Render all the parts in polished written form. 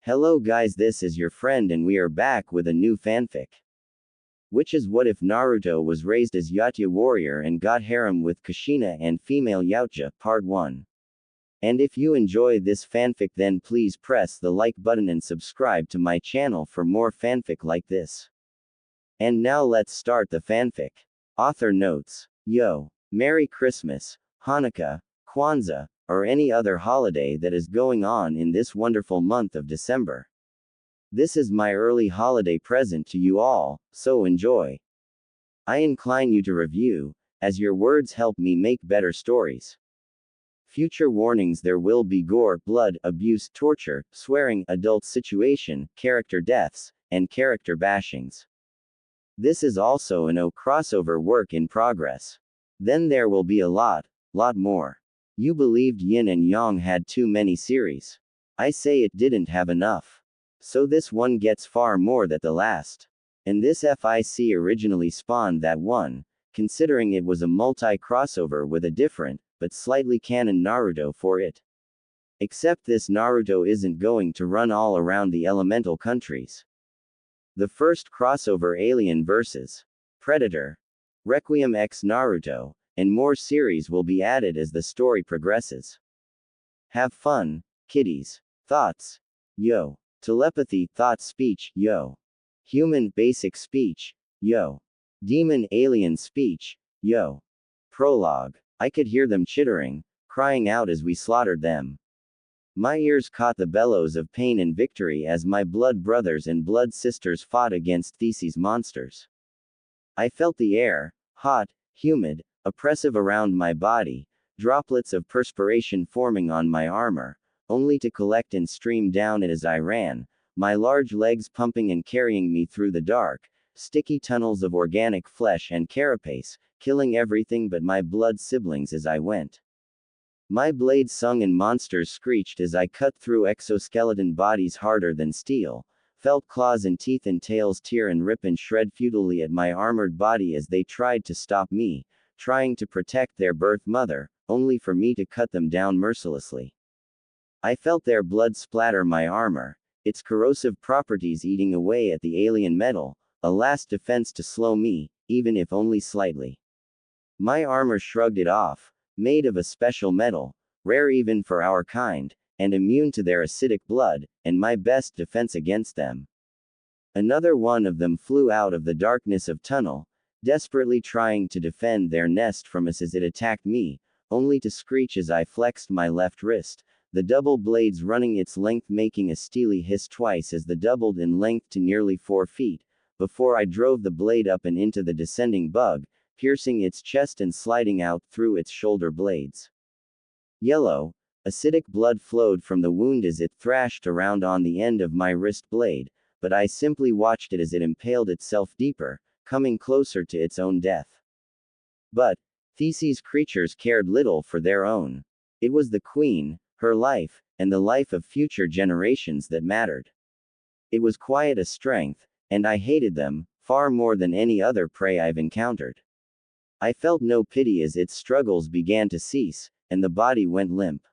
Hello guys, this is your friend and we are back with a new fanfic. Which is what if Naruto was raised as Yautja warrior and got harem with Kushina and female Yautja, part 1. And if you enjoy this fanfic then please press the like button and subscribe to my channel for more fanfic like this. And now let's start the fanfic. Author notes. Yo. Merry Christmas, Hanukkah, Kwanzaa, or any other holiday that is going on in this wonderful month of December. This is my early holiday present to you all, so enjoy. I incline you to review, as your words help me make better stories. Future warnings: there will be gore, blood, abuse, torture, swearing, adult situation, character deaths, and character bashings. This is also an crossover work in progress. Then there will be a lot more. You believed Yin and Yang had too many series. I say it didn't have enough. So this one gets far more than the last. And this FIC originally spawned that one, considering it was a multi-crossover with a different, but slightly canon Naruto for it. Except this Naruto isn't going to run all around the elemental countries. The first crossover Alien vs. Predator, Requiem x Naruto, and more series will be added as the story progresses. Have fun, kiddies. Thoughts? Yo. Telepathy, thought speech, yo. Human, basic speech, yo. Demon, alien speech, yo. Prologue. I could hear them chittering, crying out as we slaughtered them. My ears caught the bellows of pain and victory as my blood brothers and blood sisters fought against Theseus monsters. I felt the air, hot, humid, oppressive around my body, droplets of perspiration forming on my armor, only to collect and stream down it as I ran, my large legs pumping and carrying me through the dark, sticky tunnels of organic flesh and carapace, killing everything but my blood siblings as I went. My blades sung and monsters screeched as I cut through exoskeleton bodies harder than steel, felt claws and teeth and tails tear and rip and shred futilely at my armored body as they tried to stop me, trying to protect their birth mother, only for me to cut them down mercilessly. I felt their blood splatter my armor, its corrosive properties eating away at the alien metal, a last defense to slow me, even if only slightly. My armor shrugged it off, made of a special metal, rare even for our kind, and immune to their acidic blood, and my best defense against them. Another one of them flew out of the darkness of tunnel, desperately trying to defend their nest from us as it attacked me, only to screech as I flexed my left wrist, the double blades running its length making a steely hiss twice as the doubled in length to nearly 4 feet, before I drove the blade up and into the descending bug, piercing its chest and sliding out through its shoulder blades. Yellow, acidic blood flowed from the wound as it thrashed around on the end of my wrist blade, but I simply watched it as it impaled itself deeper, coming closer to its own death. But Theseus' creatures cared little for their own. It was the queen, her life, and the life of future generations that mattered. It was quite a strength, and I hated them, far more than any other prey I've encountered. I felt no pity as its struggles began to cease, and the body went limp.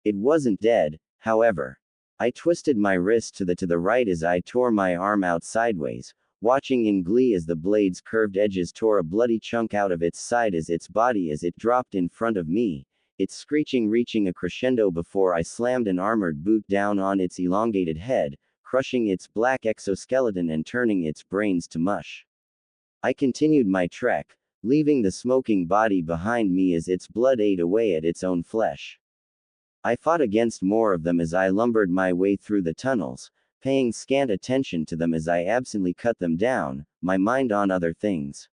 It wasn't dead, however. I twisted my wrist to the right as I tore my arm out sideways, watching in glee as the blade's curved edges tore a bloody chunk out of its side as its body as it dropped in front of me, its screeching reaching a crescendo before I slammed an armored boot down on its elongated head, crushing its black exoskeleton and turning its brains to mush. I continued my trek, leaving the smoking body behind me as its blood ate away at its own flesh. I fought against more of them as I lumbered my way through the tunnels, paying scant attention to them as I absently cut them down, my mind on other things.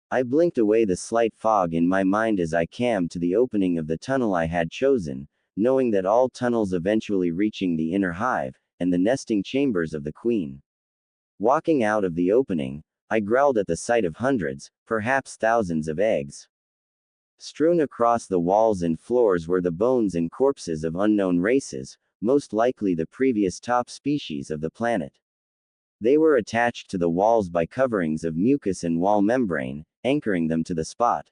I blinked away the slight fog in my mind as I camed to the opening of the tunnel I had chosen, knowing that all tunnels eventually reaching the inner hive, and the nesting chambers of the queen. Walking out of the opening, I growled at the sight of hundreds, perhaps thousands of eggs. Strewn across the walls and floors were the bones and corpses of unknown races, most likely the previous top species of the planet. They were attached to the walls by coverings of mucus and wall membrane, anchoring them to the spot.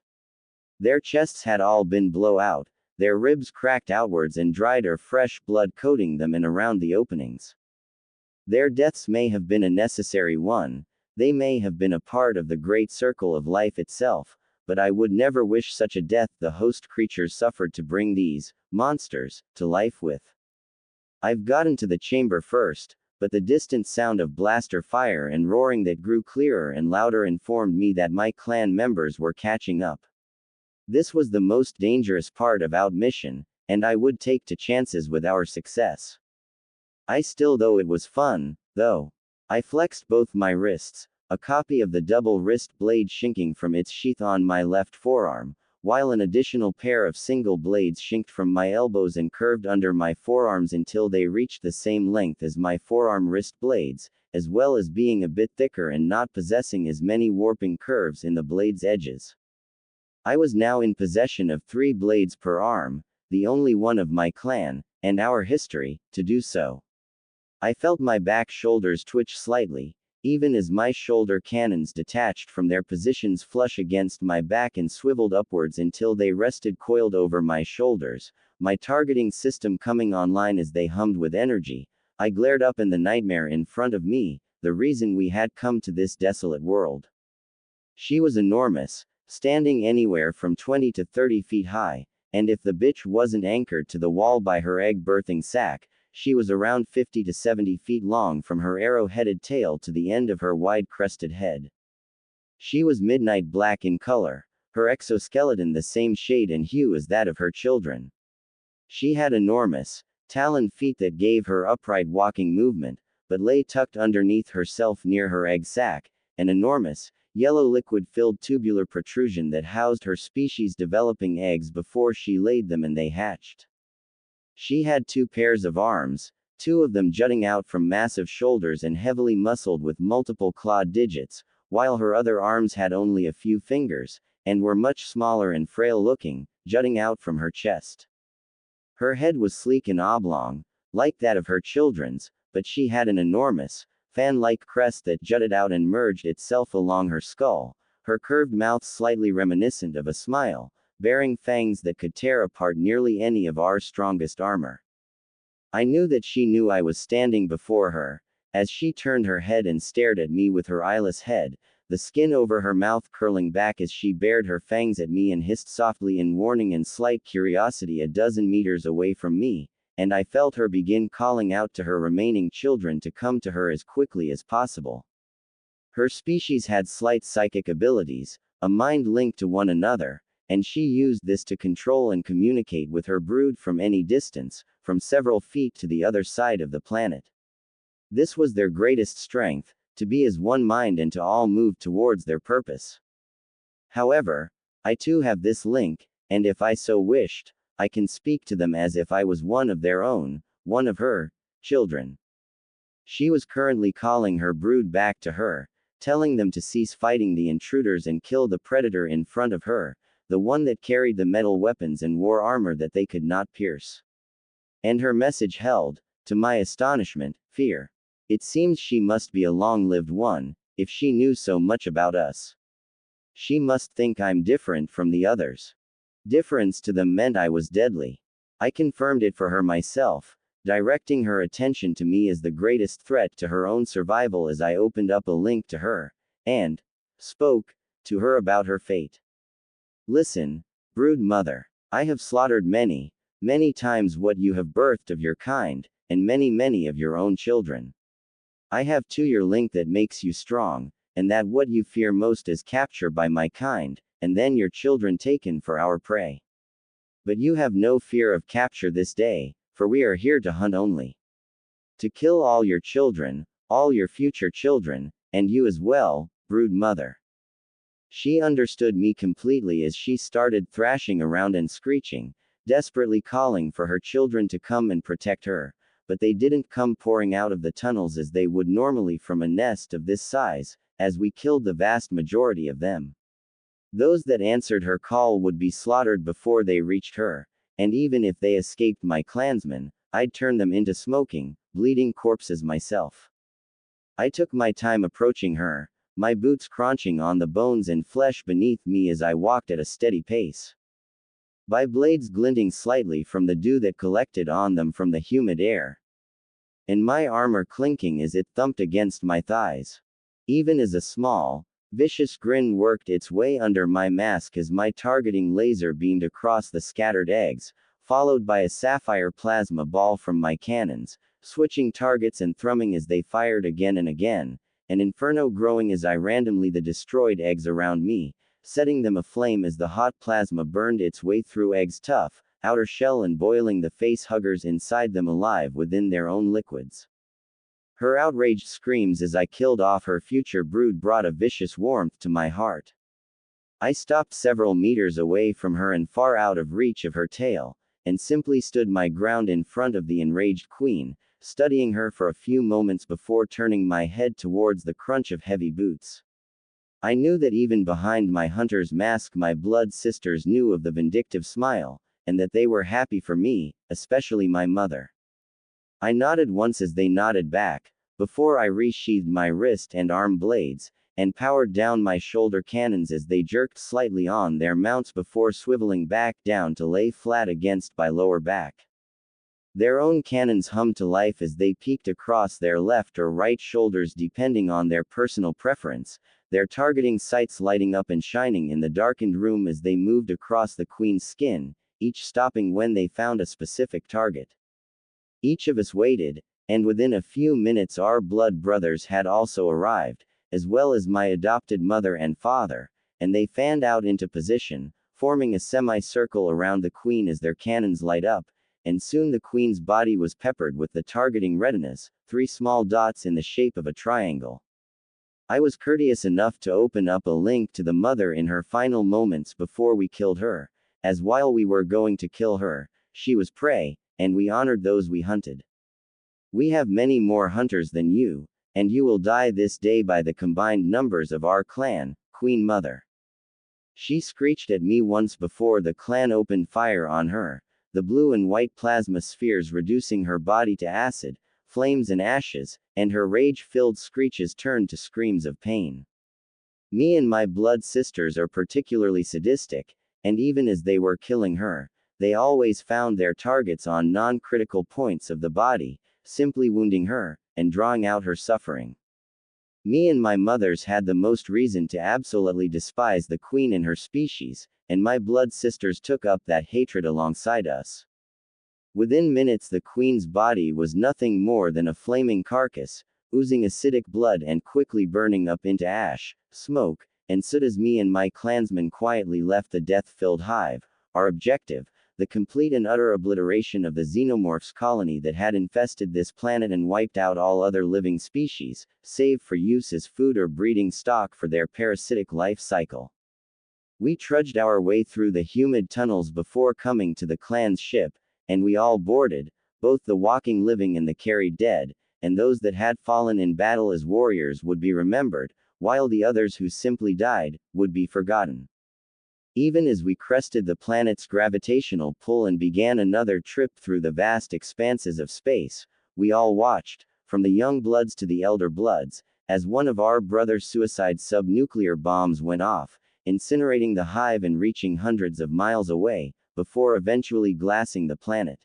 Their chests had all been blown out, their ribs cracked outwards and dried or fresh blood coating them and around the openings. Their deaths may have been a necessary one, they may have been a part of the great circle of life itself, but I would never wish such a death the host creatures suffered to bring these monsters to life with. I've gotten to the chamber first, but the distant sound of blaster fire and roaring that grew clearer and louder informed me that my clan members were catching up. This was the most dangerous part of our mission, and I would take to chances with our success. Though it was fun, though. I flexed both my wrists, a copy of the double wrist blade shinking from its sheath on my left forearm, while an additional pair of single blades shinked from my elbows and curved under my forearms until they reached the same length as my forearm wrist blades, as well as being a bit thicker and not possessing as many warping curves in the blade's edges. I was now in possession of 3 blades per arm, the only one of my clan, and our history, to do so. I felt my back shoulders twitch slightly, even as my shoulder cannons detached from their positions flush against my back and swiveled upwards until they rested coiled over my shoulders, my targeting system coming online as they hummed with energy. I glared up in the nightmare in front of me, the reason we had come to this desolate world. She was enormous, standing anywhere from 20 to 30 feet high, and if the bitch wasn't anchored to the wall by her egg-birthing sac, she was around 50 to 70 feet long from her arrow-headed tail to the end of her wide-crested head. She was midnight black in color, her exoskeleton the same shade and hue as that of her children. She had enormous, taloned feet that gave her upright walking movement, but lay tucked underneath herself near her egg sac, an enormous, yellow liquid-filled tubular protrusion that housed her species' developing eggs before she laid them and they hatched. She had 2 pairs of arms, 2 of them jutting out from massive shoulders and heavily muscled with multiple clawed digits, while her other arms had only a few fingers, and were much smaller and frail-looking, jutting out from her chest. Her head was sleek and oblong, like that of her children's, but she had an enormous, fan-like crest that jutted out and merged itself along her skull, her curved mouth slightly reminiscent of a smile, bearing fangs that could tear apart nearly any of our strongest armor. I knew that she knew I was standing before her, as she turned her head and stared at me with her eyeless head, the skin over her mouth curling back as she bared her fangs at me and hissed softly in warning and slight curiosity a dozen meters away from me, and I felt her begin calling out to her remaining children to come to her as quickly as possible. Her species had slight psychic abilities, a mind linked to one another, and she used this to control and communicate with her brood from any distance, from several feet to the other side of the planet. This was their greatest strength, to be as one mind and to all move towards their purpose. However, I too have this link, and if I so wished, I can speak to them as if I was one of their own, one of her children. She was currently calling her brood back to her, telling them to cease fighting the intruders and kill the predator in front of her, the one that carried the metal weapons and wore armor that they could not pierce. And her message held, to my astonishment, fear. It seems she must be a long-lived one, if she knew so much about us. She must think I'm different from the others. Difference to them meant I was deadly. I confirmed it for her myself, directing her attention to me as the greatest threat to her own survival as I opened up a link to her, and spoke to her about her fate. Listen, brood mother. I have slaughtered many, many times what you have birthed of your kind, and many of your own children. I have too your link that makes you strong, and that what you fear most is capture by my kind, and then your children taken for our prey. But you have no fear of capture this day, for we are here to hunt only. To kill all your children, all your future children, and you as well, brood mother. She understood me completely as she started thrashing around and screeching, desperately calling for her children to come and protect her, but they didn't come pouring out of the tunnels as they would normally from a nest of this size, as we killed the vast majority of them. Those that answered her call would be slaughtered before they reached her, and even if they escaped my clansmen, I'd turn them into smoking, bleeding corpses myself. I took my time approaching her, my boots crunching on the bones and flesh beneath me as I walked at a steady pace. by blades glinting slightly from the dew that collected on them from the humid air, and my armor clinking as it thumped against my thighs. Even as a small, vicious grin worked its way under my mask as my targeting laser beamed across the scattered eggs, followed by a sapphire plasma ball from my cannons, switching targets and thrumming as they fired again and again, an inferno growing as I randomly the destroyed eggs around me, setting them aflame as the hot plasma burned its way through eggs' tough outer shell and boiling the face huggers inside them alive within their own liquids. Her outraged screams as I killed off her future brood brought a vicious warmth to my heart. I stopped several meters away from her and far out of reach of her tail, and simply stood my ground in front of the enraged queen, studying her for a few moments before turning my head towards the crunch of heavy boots. I knew that even behind my hunter's mask my blood sisters knew of the vindictive smile, and that they were happy for me, especially my mother. I nodded once as they nodded back, before I resheathed my wrist and arm blades, and powered down my shoulder cannons as they jerked slightly on their mounts before swiveling back down to lay flat against my lower back. Their own cannons hummed to life as they peeked across their left or right shoulders depending on their personal preference, their targeting sights lighting up and shining in the darkened room as they moved across the queen's skin, each stopping when they found a specific target. Each of us waited, and within a few minutes our blood brothers had also arrived, as well as my adopted mother and father, and they fanned out into position, forming a semicircle around the queen as their cannons light up, and soon the queen's body was peppered with the targeting retinas, 3 small dots in the shape of a triangle. I was courteous enough to open up a link to the mother in her final moments before we killed her, as while we were going to kill her, she was prey, and we honored those we hunted. We have many more hunters than you, and you will die this day by the combined numbers of our clan, Queen Mother. She screeched at me once before the clan opened fire on her, the blue and white plasma spheres reducing her body to acid, flames and ashes, and her rage-filled screeches turned to screams of pain. Me and my blood sisters are particularly sadistic, and even as they were killing her, they always found their targets on non-critical points of the body, simply wounding her, and drawing out her suffering. Me and my mothers had the most reason to absolutely despise the queen and her species, and my blood sisters took up that hatred alongside us. Within minutes the queen's body was nothing more than a flaming carcass, oozing acidic blood and quickly burning up into ash, smoke, and soot as me and my clansmen quietly left the death-filled hive, our objective, the complete and utter obliteration of the xenomorphs colony that had infested this planet and wiped out all other living species, save for use as food or breeding stock for their parasitic life cycle. We trudged our way through the humid tunnels before coming to the clan's ship, and we all boarded, both the walking living and the carried dead, and those that had fallen in battle as warriors would be remembered, while the others who simply died, would be forgotten. Even as we crested the planet's gravitational pull and began another trip through the vast expanses of space, we all watched, from the young bloods to the elder bloods, as one of our brother's suicide sub-nuclear bombs went off, incinerating the hive and reaching hundreds of miles away, before eventually glassing the planet.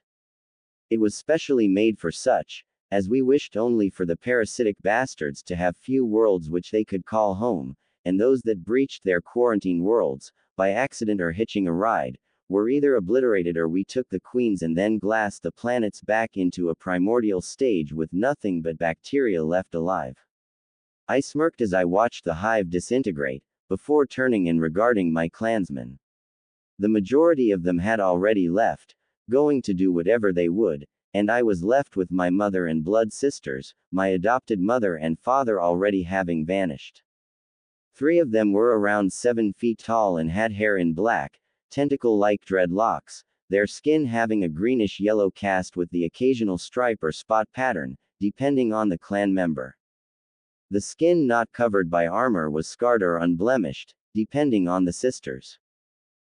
It was specially made for such, as we wished only for the parasitic bastards to have few worlds which they could call home, and those that breached their quarantine worlds, by accident or hitching a ride, were either obliterated or we took the queens and then glassed the planets back into a primordial stage with nothing but bacteria left alive. I smirked as I watched the hive disintegrate, before turning and regarding my clansmen. The majority of them had already left, going to do whatever they would, and I was left with my mother and blood sisters, my adopted mother and father already having vanished. 3 of them were around 7 feet tall and had hair in black, tentacle-like dreadlocks, their skin having a greenish-yellow cast with the occasional stripe or spot pattern, depending on the clan member. The skin not covered by armor was scarred or unblemished, depending on the sisters.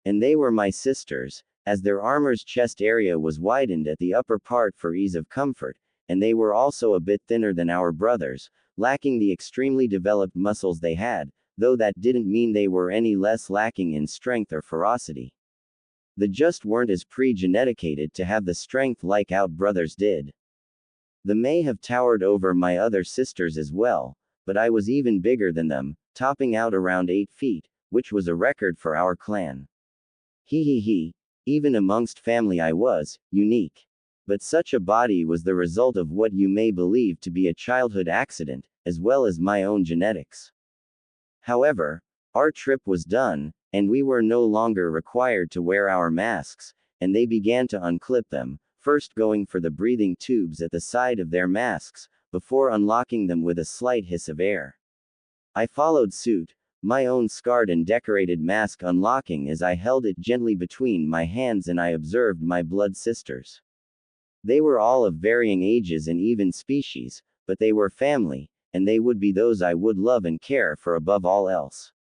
And they were my sisters, as their armor's chest area was widened at the upper part for ease of comfort, and they were also a bit thinner than our brothers, lacking the extremely developed muscles they had, though that didn't mean they were any less lacking in strength or ferocity. They just weren't as pre-geneticated to have the strength like Out brothers did. They may have towered over my other sisters as well, but I was even bigger than them, topping out around 8 feet, which was a record for our clan. He. Even amongst family I was unique. But such a body was the result of what you may believe to be a childhood accident, as well as my own genetics. However, our trip was done, and we were no longer required to wear our masks, and they began to unclip them, first going for the breathing tubes at the side of their masks, before unlocking them with a slight hiss of air. I followed suit, my own scarred and decorated mask unlocking as I held it gently between my hands and I observed my blood sisters. They were all of varying ages and even species, but they were family, and they would be those I would love and care for above all else.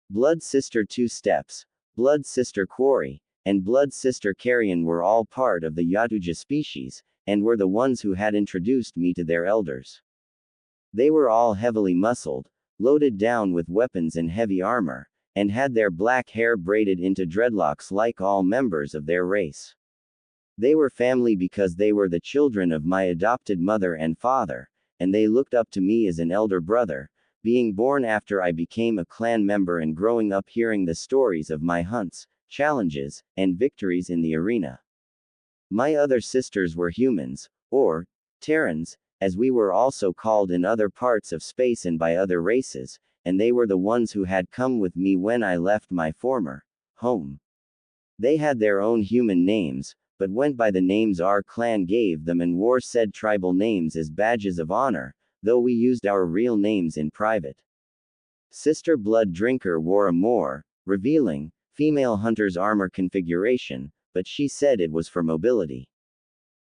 Blood sister Two Steps, blood sister Quarry, and blood sister Carrion were all part of the Yautja species, and were the ones who had introduced me to their elders. They were all heavily muscled, loaded down with weapons and heavy armor, and had their black hair braided into dreadlocks like all members of their race. They were family because they were the children of my adopted mother and father, and they looked up to me as an elder brother, being born after I became a clan member and growing up hearing the stories of my hunts, challenges, and victories in the arena. My other sisters were humans, or Terrans, as we were also called in other parts of space and by other races, and they were the ones who had come with me when I left my former home. They had their own human names, but went by the names our clan gave them and wore said tribal names as badges of honor, though we used our real names in private. Sister Blood Drinker wore a more revealing female hunter's armor configuration, but she said it was for mobility.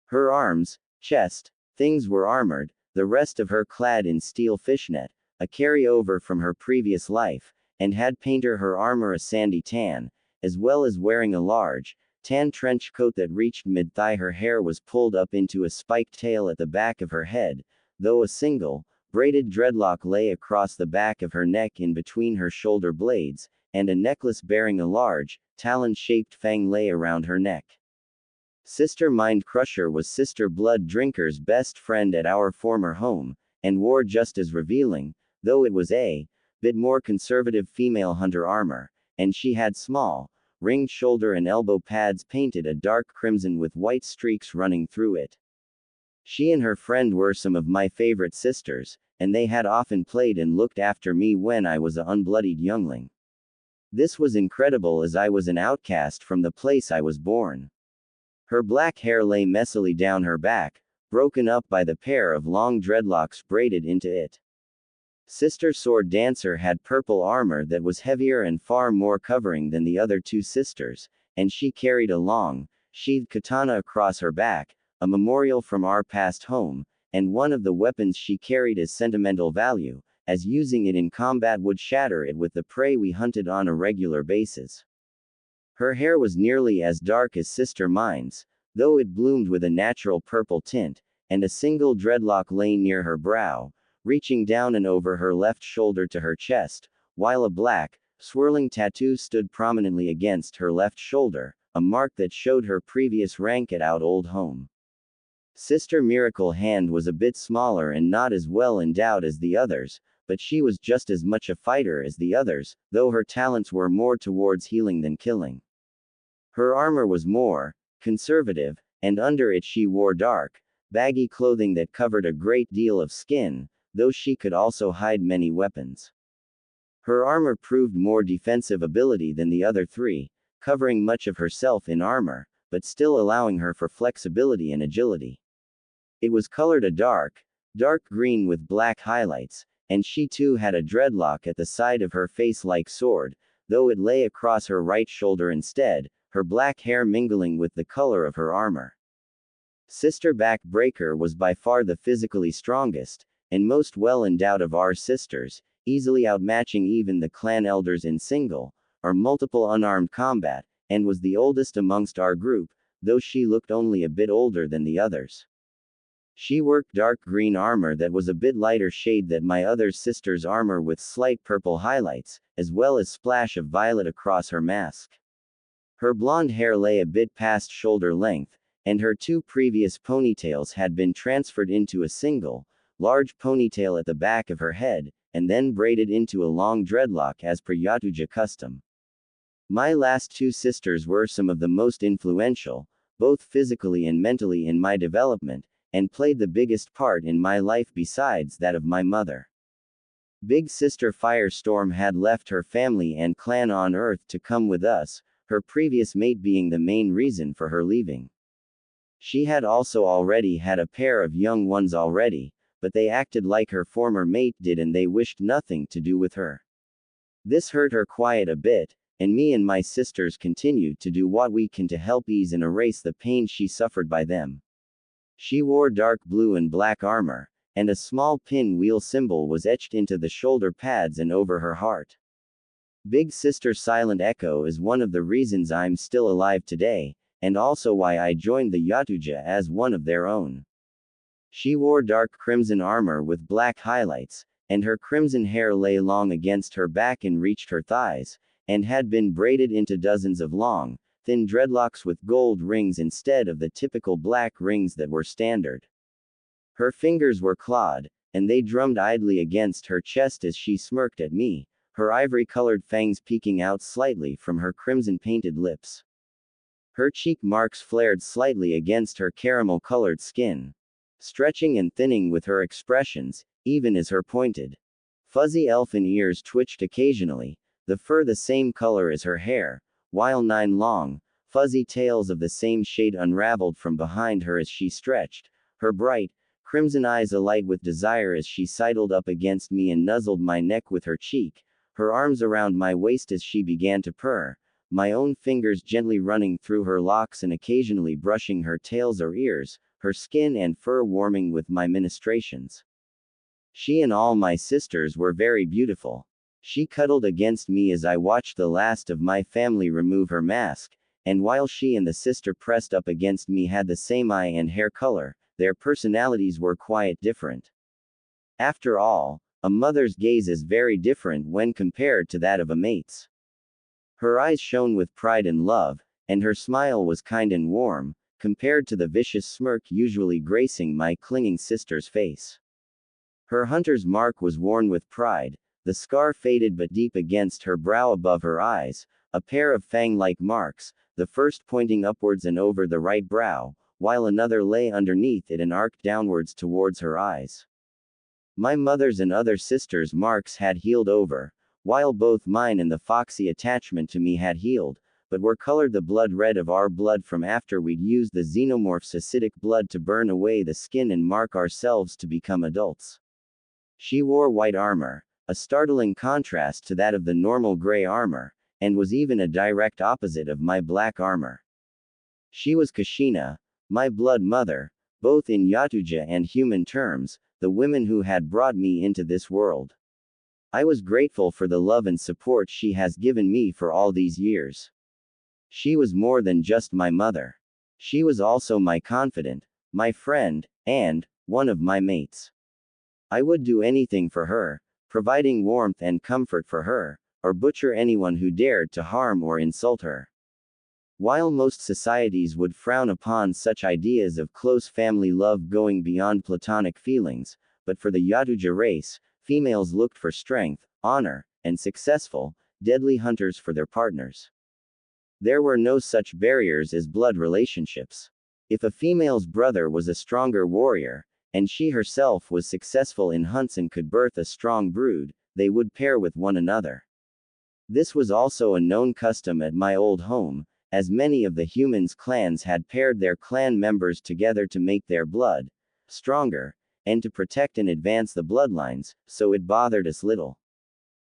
Her arms, chest, things were armored, the rest of her clad in steel fishnet, a carryover from her previous life, and had painted her armor a sandy tan, as well as wearing a large, tan trench coat that reached mid-thigh. Her hair was pulled up into a spiked tail at the back of her head, though a single, braided dreadlock lay across the back of her neck in between her shoulder blades, and a necklace bearing a large, talon-shaped fang lay around her neck. Sister Mind Crusher was Sister Blood Drinker's best friend at our former home, and wore just as revealing, though it was a bit more conservative female hunter armor, and she had small, ringed shoulder and elbow pads painted a dark crimson with white streaks running through it. She and her friend were some of my favorite sisters, and they had often played and looked after me when I was an unbloodied youngling. This was incredible as I was an outcast from the place I was born. Her black hair lay messily down her back, broken up by the pair of long dreadlocks braided into it. Sister Sword Dancer had purple armor that was heavier and far more covering than the other two sisters, and she carried a long, sheathed katana across her back, a memorial from our past home, and one of the weapons she carried as sentimental value, as using it in combat would shatter it with the prey we hunted on a regular basis. Her hair was nearly as dark as Sister Mind's, though it bloomed with a natural purple tint, and a single dreadlock lay near her brow, reaching down and over her left shoulder to her chest, while a black, swirling tattoo stood prominently against her left shoulder, a mark that showed her previous rank at our old home. Sister Miracle Hand was a bit smaller and not as well endowed as the others, but she was just as much a fighter as the others, though her talents were more towards healing than killing. Her armor was more conservative, and under it she wore dark, baggy clothing that covered a great deal of skin, though she could also hide many weapons. Her armor proved more defensive ability than the other three, covering much of herself in armor, but still allowing her for flexibility and agility. It was colored a dark green with black highlights, and she too had a dreadlock at the side of her face like sword, though it lay across her right shoulder instead, her black hair mingling with the color of her armor. Sister Back Breaker was by far the physically strongest, and most well endowed of our sisters, easily outmatching even the clan elders in single, or multiple unarmed combat, and was the oldest amongst our group, though she looked only a bit older than the others. She worked dark green armor that was a bit lighter shade than my other sister's armor with slight purple highlights, as well as splash of violet across her mask. Her blonde hair lay a bit past shoulder length, and her two previous ponytails had been transferred into a single, large ponytail at the back of her head, and then braided into a long dreadlock as per Yautja custom. My last two sisters were some of the most influential, both physically and mentally in my development, and played the biggest part in my life besides that of my mother. Big sister Firestorm had left her family and clan on Earth to come with us, her previous mate being the main reason for her leaving. She had also already had a pair of young ones already, but they acted like her former mate did and they wished nothing to do with her. This hurt her quite a bit, and me and my sisters continued to do what we can to help ease and erase the pain she suffered by them. She wore dark blue and black armor, and a small pinwheel symbol was etched into the shoulder pads and over her heart. Big Sister Silent Echo is one of the reasons I'm still alive today, and also why I joined the Yautja as one of their own. She wore dark crimson armor with black highlights, and her crimson hair lay long against her back and reached her thighs, and had been braided into dozens of long, thin dreadlocks with gold rings instead of the typical black rings that were standard. Her fingers were clawed, and they drummed idly against her chest as she smirked at me, her ivory-colored fangs peeking out slightly from her crimson-painted lips. Her cheek marks flared slightly against her caramel-colored skin, stretching and thinning with her expressions, even as her pointed, fuzzy elfin ears twitched occasionally, the fur the same color as her hair, while 9 long, fuzzy tails of the same shade unraveled from behind her as she stretched, her bright, crimson eyes alight with desire as she sidled up against me and nuzzled my neck with her cheek, her arms around my waist as she began to purr, my own fingers gently running through her locks and occasionally brushing her tails or ears, her skin and fur warming with my ministrations. She and all my sisters were very beautiful. She cuddled against me as I watched the last of my family remove her mask, and while she and the sister pressed up against me had the same eye and hair color, their personalities were quite different. After all, a mother's gaze is very different when compared to that of a mate's. Her eyes shone with pride and love, and her smile was kind and warm, compared to the vicious smirk usually gracing my clinging sister's face. Her hunter's mark was worn with pride, the scar faded but deep against her brow above her eyes, a pair of fang-like marks, the first pointing upwards and over the right brow, while another lay underneath it and arced downwards towards her eyes. My mother's and other sisters' marks had healed over, while both mine and the foxy attachment to me had healed, but were colored the blood red of our blood from after we'd used the xenomorph's acidic blood to burn away the skin and mark ourselves to become adults. She wore white armor, a startling contrast to that of the normal gray armor, and was even a direct opposite of my black armor. She was Kushina, my blood mother, both in Yautja and human terms, the women who had brought me into this world. I was grateful for the love and support she has given me for all these years. She was more than just my mother. She was also my confidant, my friend, and one of my mates. I would do anything for her, providing warmth and comfort for her, or butcher anyone who dared to harm or insult her. While most societies would frown upon such ideas of close family love going beyond platonic feelings, but for the Yautja race, females looked for strength, honor, and successful, deadly hunters for their partners. There were no such barriers as blood relationships. If a female's brother was a stronger warrior, and she herself was successful in hunts and could birth a strong brood, they would pair with one another. This was also a known custom at my old home, as many of the humans' clans had paired their clan members together to make their blood stronger, and to protect and advance the bloodlines, so it bothered us little.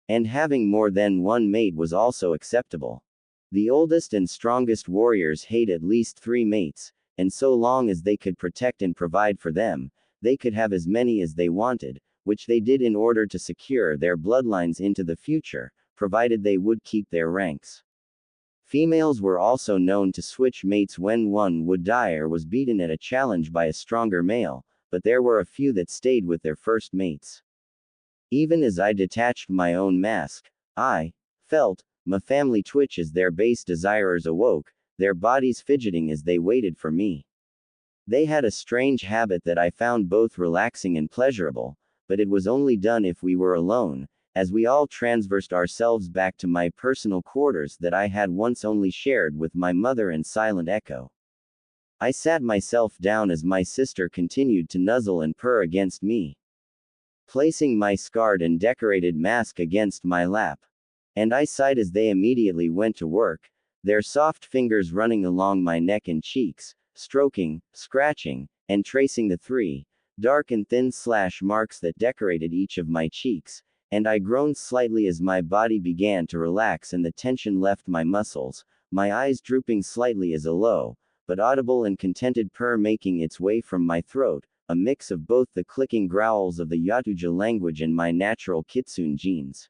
And having more than one mate was also acceptable. The oldest and strongest warriors had at least 3 mates, and so long as they could protect and provide for them, they could have as many as they wanted, which they did in order to secure their bloodlines into the future, provided they would keep their ranks. Females were also known to switch mates when one would die or was beaten at a challenge by a stronger male, but there were a few that stayed with their first mates. Even as I detached my own mask, I felt My family twitch as their base desirers awoke, their bodies fidgeting as they waited for me. They had a strange habit that I found both relaxing and pleasurable, but it was only done if we were alone, as we all transversed ourselves back to my personal quarters that I had once only shared with my mother and Silent Echo. I sat myself down as my sister continued to nuzzle and purr against me, placing my scarred and decorated mask against my lap. And I sighed as they immediately went to work, their soft fingers running along my neck and cheeks, stroking, scratching, and tracing the 3 dark and thin slash marks that decorated each of my cheeks, and I groaned slightly as my body began to relax and the tension left my muscles, my eyes drooping slightly as a low, but audible and contented purr making its way from my throat, a mix of both the clicking growls of the Yautja language and my natural kitsune genes.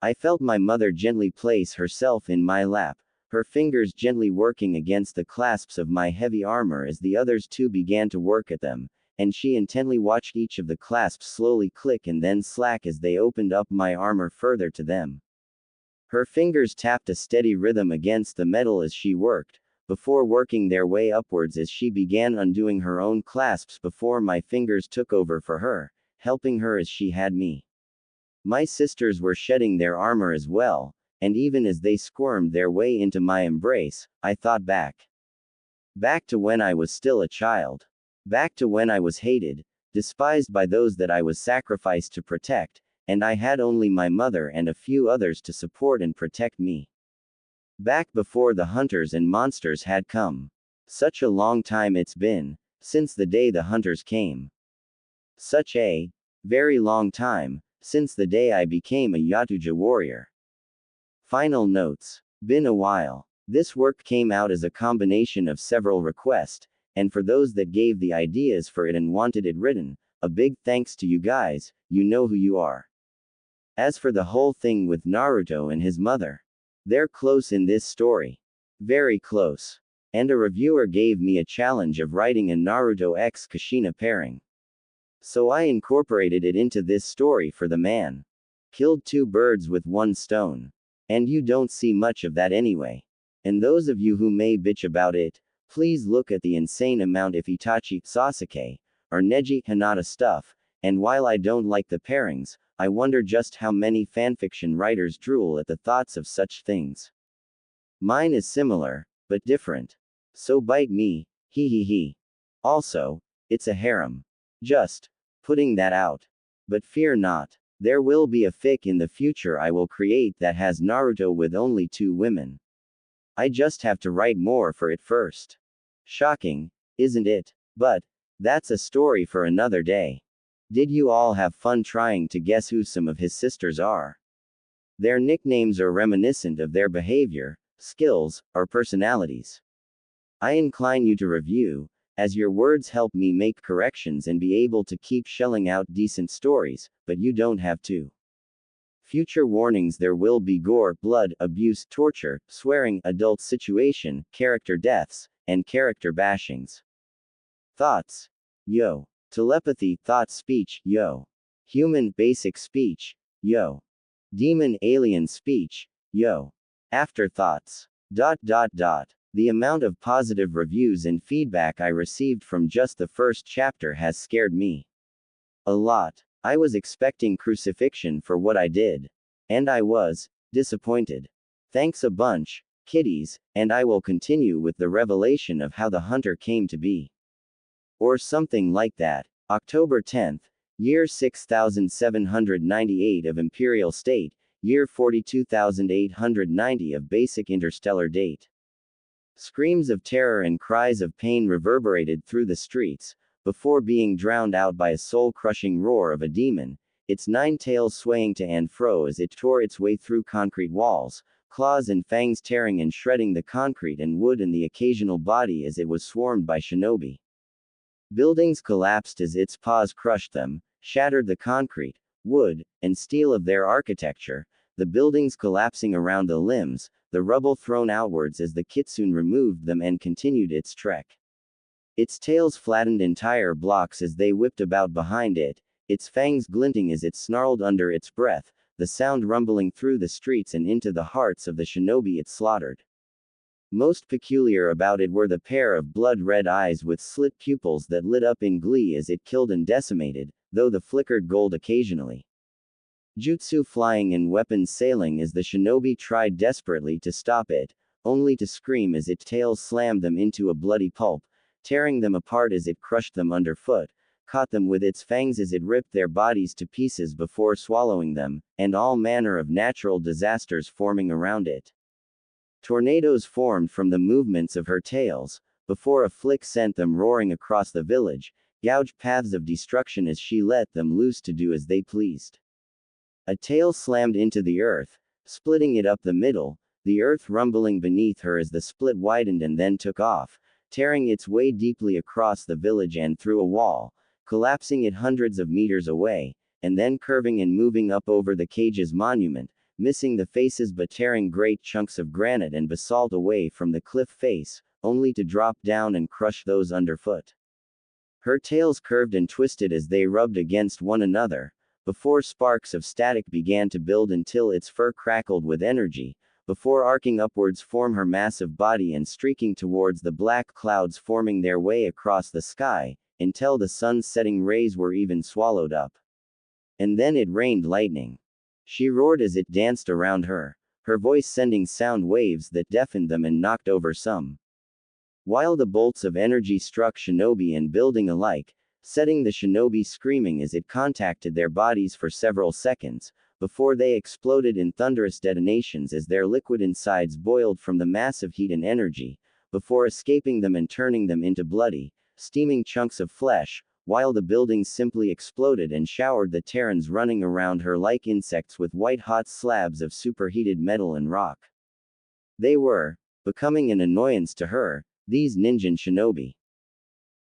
I felt my mother gently place herself in my lap, her fingers gently working against the clasps of my heavy armor as the others too began to work at them, and she intently watched each of the clasps slowly click and then slack as they opened up my armor further to them. Her fingers tapped a steady rhythm against the metal as she worked, before working their way upwards as she began undoing her own clasps before my fingers took over for her, helping her as she had me. My sisters were shedding their armor as well, and even as they squirmed their way into my embrace, I thought back. Back to when I was still a child. Back to when I was hated, despised by those that I was sacrificed to protect, and I had only my mother and a few others to support and protect me. Back before the hunters and monsters had come. Such a long time it's been, since the day the hunters came. Such a very long time, since the day I became a Yautja warrior. Final notes. Been a while. This work came out as a combination of several requests, and for those that gave the ideas for it and wanted it written, a big thanks to you guys, you know who you are. As for the whole thing with Naruto and his mother, they're close in this story. Very close. And a reviewer gave me a challenge of writing a Naruto x Kushina pairing. So I incorporated it into this story for the man. Killed 2 birds with 1 stone. And you don't see much of that anyway. And those of you who may bitch about it, please look at the insane amount of Itachi, Sasuke, or Neji, Hinata stuff, and while I don't like the pairings, I wonder just how many fanfiction writers drool at the thoughts of such things. Mine is similar, but different. So bite me, hee hee hee. Also, it's a harem. Just putting that out. But fear not. There will be a fic in the future I will create that has Naruto with only 2 women. I just have to write more for it first. Shocking, isn't it? But that's a story for another day. Did you all have fun trying to guess who some of his sisters are? Their nicknames are reminiscent of their behavior, skills, or personalities. I incline you to review, as your words help me make corrections and be able to keep shelling out decent stories, but you don't have to. Future warnings: there will be gore, blood, abuse, torture, swearing, adult situation, character deaths, and character bashings. Thoughts. Yo. Telepathy, thought speech, yo. Human, basic speech, yo. Demon, alien speech, yo. Afterthoughts. ... The amount of positive reviews and feedback I received from just the first chapter has scared me a lot. I was expecting crucifixion for what I did. And I was disappointed. Thanks a bunch, kiddies, and I will continue with the revelation of how the hunter came to be. Or something like that. October 10th, year 6798 of Imperial State, year 42890 of Basic Interstellar Date. Screams of terror and cries of pain reverberated through the streets, before being drowned out by a soul-crushing roar of a demon, its 9 tails swaying to and fro as it tore its way through concrete walls, claws and fangs tearing and shredding the concrete and wood and the occasional body as it was swarmed by shinobi. Buildings collapsed as its paws crushed them, shattered the concrete, wood, and steel of their architecture, the buildings collapsing around the limbs, the rubble thrown outwards as the kitsune removed them and continued its trek. Its tails flattened entire blocks as they whipped about behind it, its fangs glinting as it snarled under its breath, the sound rumbling through the streets and into the hearts of the shinobi it slaughtered. Most peculiar about it were the pair of blood-red eyes with slit pupils that lit up in glee as it killed and decimated, though the flickered gold occasionally. Jutsu flying and weapons sailing as the shinobi tried desperately to stop it, only to scream as its tail slammed them into a bloody pulp, tearing them apart as it crushed them underfoot, caught them with its fangs as it ripped their bodies to pieces before swallowing them, and all manner of natural disasters forming around it. Tornadoes formed from the movements of her tails, before a flick sent them roaring across the village, gouged paths of destruction as she let them loose to do as they pleased. A tail slammed into the earth, splitting it up the middle, the earth rumbling beneath her as the split widened and then took off, tearing its way deeply across the village and through a wall, collapsing it hundreds of meters away, and then curving and moving up over the cage's monument, missing the faces but tearing great chunks of granite and basalt away from the cliff face, only to drop down and crush those underfoot. Her tails curved and twisted as they rubbed against one another, before sparks of static began to build until its fur crackled with energy, before arcing upwards from her massive body and streaking towards the black clouds forming their way across the sky, until the sun's setting rays were even swallowed up. And then it rained lightning. She roared as it danced around her, her voice sending sound waves that deafened them and knocked over some. While the bolts of energy struck shinobi and building alike, setting the shinobi screaming as it contacted their bodies for several seconds, before they exploded in thunderous detonations as their liquid insides boiled from the massive heat and energy, before escaping them and turning them into bloody, steaming chunks of flesh, while the buildings simply exploded and showered the Terrans running around her like insects with white-hot slabs of superheated metal and rock. They were becoming an annoyance to her, these ninja shinobi.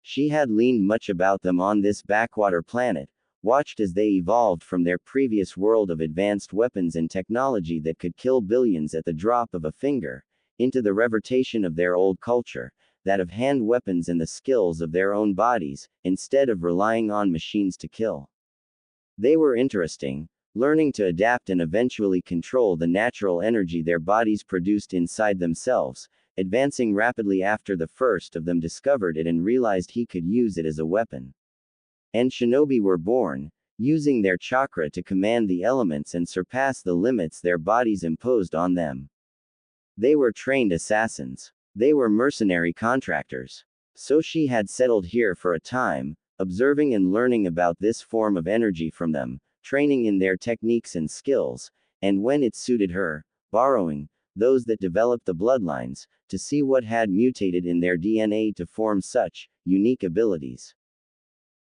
She had learned much about them on this backwater planet, watched as they evolved from their previous world of advanced weapons and technology that could kill billions at the drop of a finger, into the revertation of their old culture, that of hand weapons and the skills of their own bodies, instead of relying on machines to kill. They were interesting, learning to adapt and eventually control the natural energy their bodies produced inside themselves, advancing rapidly after the first of them discovered it and realized he could use it as a weapon. And shinobi were born, using their chakra to command the elements and surpass the limits their bodies imposed on them. They were trained assassins. They were mercenary contractors. So she had settled here for a time, observing and learning about this form of energy from them, training in their techniques and skills, and when it suited her, borrowing those that developed the bloodlines, to see what had mutated in their DNA to form such unique abilities.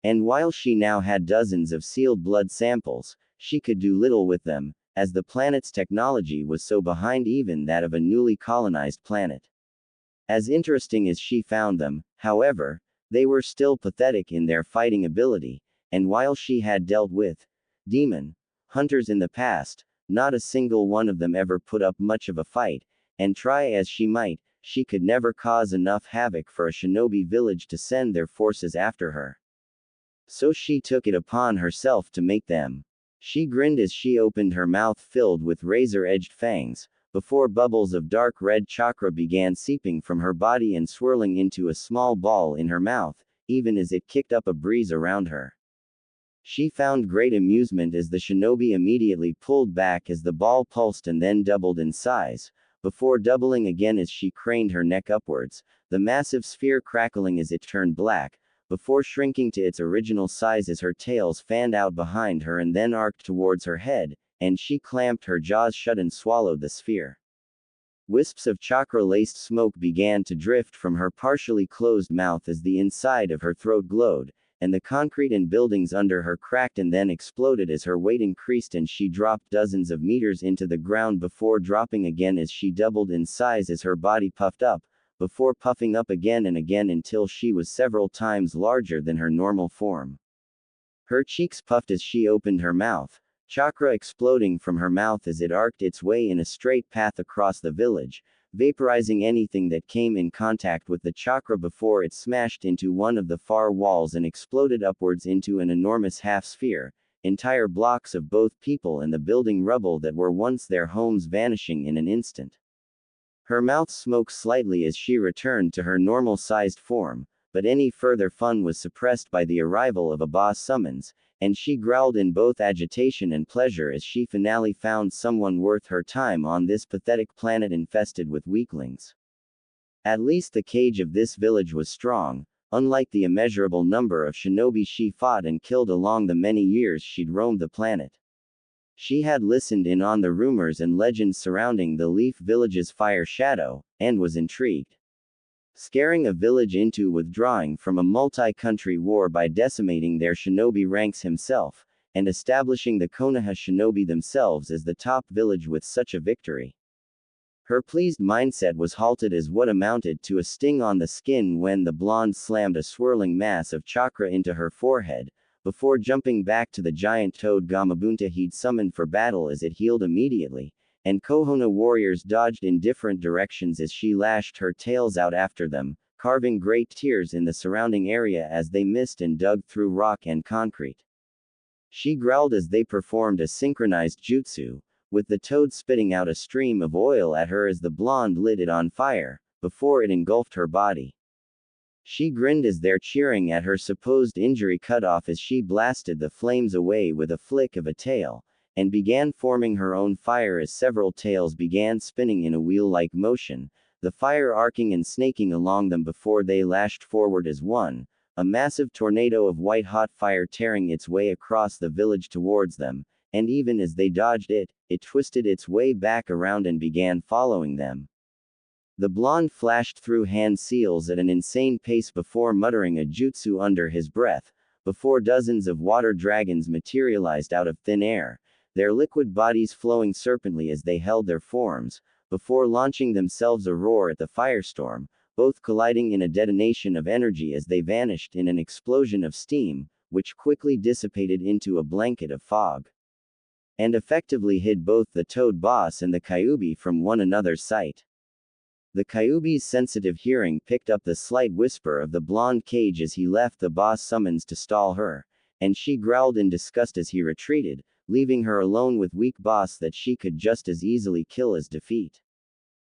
And while she now had dozens of sealed blood samples, she could do little with them, as the planet's technology was so behind even that of a newly colonized planet. As interesting as she found them, however, they were still pathetic in their fighting ability, and while she had dealt with demon hunters in the past, not a single one of them ever put up much of a fight, and try as she might, she could never cause enough havoc for a shinobi village to send their forces after her. So she took it upon herself to make them. She grinned as she opened her mouth filled with razor-edged fangs, before bubbles of dark red chakra began seeping from her body and swirling into a small ball in her mouth, even as it kicked up a breeze around her. She found great amusement as the shinobi immediately pulled back as the ball pulsed and then doubled in size, before doubling again as she craned her neck upwards, the massive sphere crackling as it turned black, before shrinking to its original size as her tails fanned out behind her and then arced towards her head, and she clamped her jaws shut and swallowed the sphere. Wisps of chakra-laced smoke began to drift from her partially closed mouth as the inside of her throat glowed, and the concrete and buildings under her cracked and then exploded as her weight increased and she dropped dozens of meters into the ground before dropping again as she doubled in size as her body puffed up, before puffing up again and again until she was several times larger than her normal form. Her cheeks puffed as she opened her mouth, chakra exploding from her mouth as it arced its way in a straight path across the village, vaporizing anything that came in contact with the chakra before it smashed into one of the far walls and exploded upwards into an enormous half-sphere, entire blocks of both people and the building rubble that were once their homes vanishing in an instant. Her mouth smoked slightly as she returned to her normal-sized form, but any further fun was suppressed by the arrival of a boss summons, and she growled in both agitation and pleasure as she finally found someone worth her time on this pathetic planet infested with weaklings. At least the cage of this village was strong, unlike the immeasurable number of shinobi she fought and killed along the many years she'd roamed the planet. She had listened in on the rumors and legends surrounding the Leaf Village's fire shadow, and was intrigued. Scaring a village into withdrawing from a multi-country war by decimating their shinobi ranks himself, and establishing the Konoha shinobi themselves as the top village with such a victory. Her pleased mindset was halted as what amounted to a sting on the skin when the blonde slammed a swirling mass of chakra into her forehead, before jumping back to the giant toad Gamabunta he'd summoned for battle as it healed immediately, and Konoha warriors dodged in different directions as she lashed her tails out after them, carving great tears in the surrounding area as they missed and dug through rock and concrete. She growled as they performed a synchronized jutsu, with the toad spitting out a stream of oil at her as the blonde lit it on fire, before it engulfed her body. She grinned as their cheering at her supposed injury cut off as she blasted the flames away with a flick of a tail, and began forming her own fire as several tails began spinning in a wheel-like motion, the fire arcing and snaking along them before they lashed forward as one, a massive tornado of white-hot fire tearing its way across the village towards them, and even as they dodged it, it twisted its way back around and began following them. The blonde flashed through hand seals at an insane pace before muttering a jutsu under his breath, before dozens of water dragons materialized out of thin air, their liquid bodies flowing serpently as they held their forms, before launching themselves a roar at the firestorm, both colliding in a detonation of energy as they vanished in an explosion of steam, which quickly dissipated into a blanket of fog, and effectively hid both the toad boss and the Kyuubi from one another's sight. The Kyuubi's sensitive hearing picked up the slight whisper of the blonde cage as he left the boss summons to stall her, and she growled in disgust as he retreated, leaving her alone with weak boss that she could just as easily kill as defeat.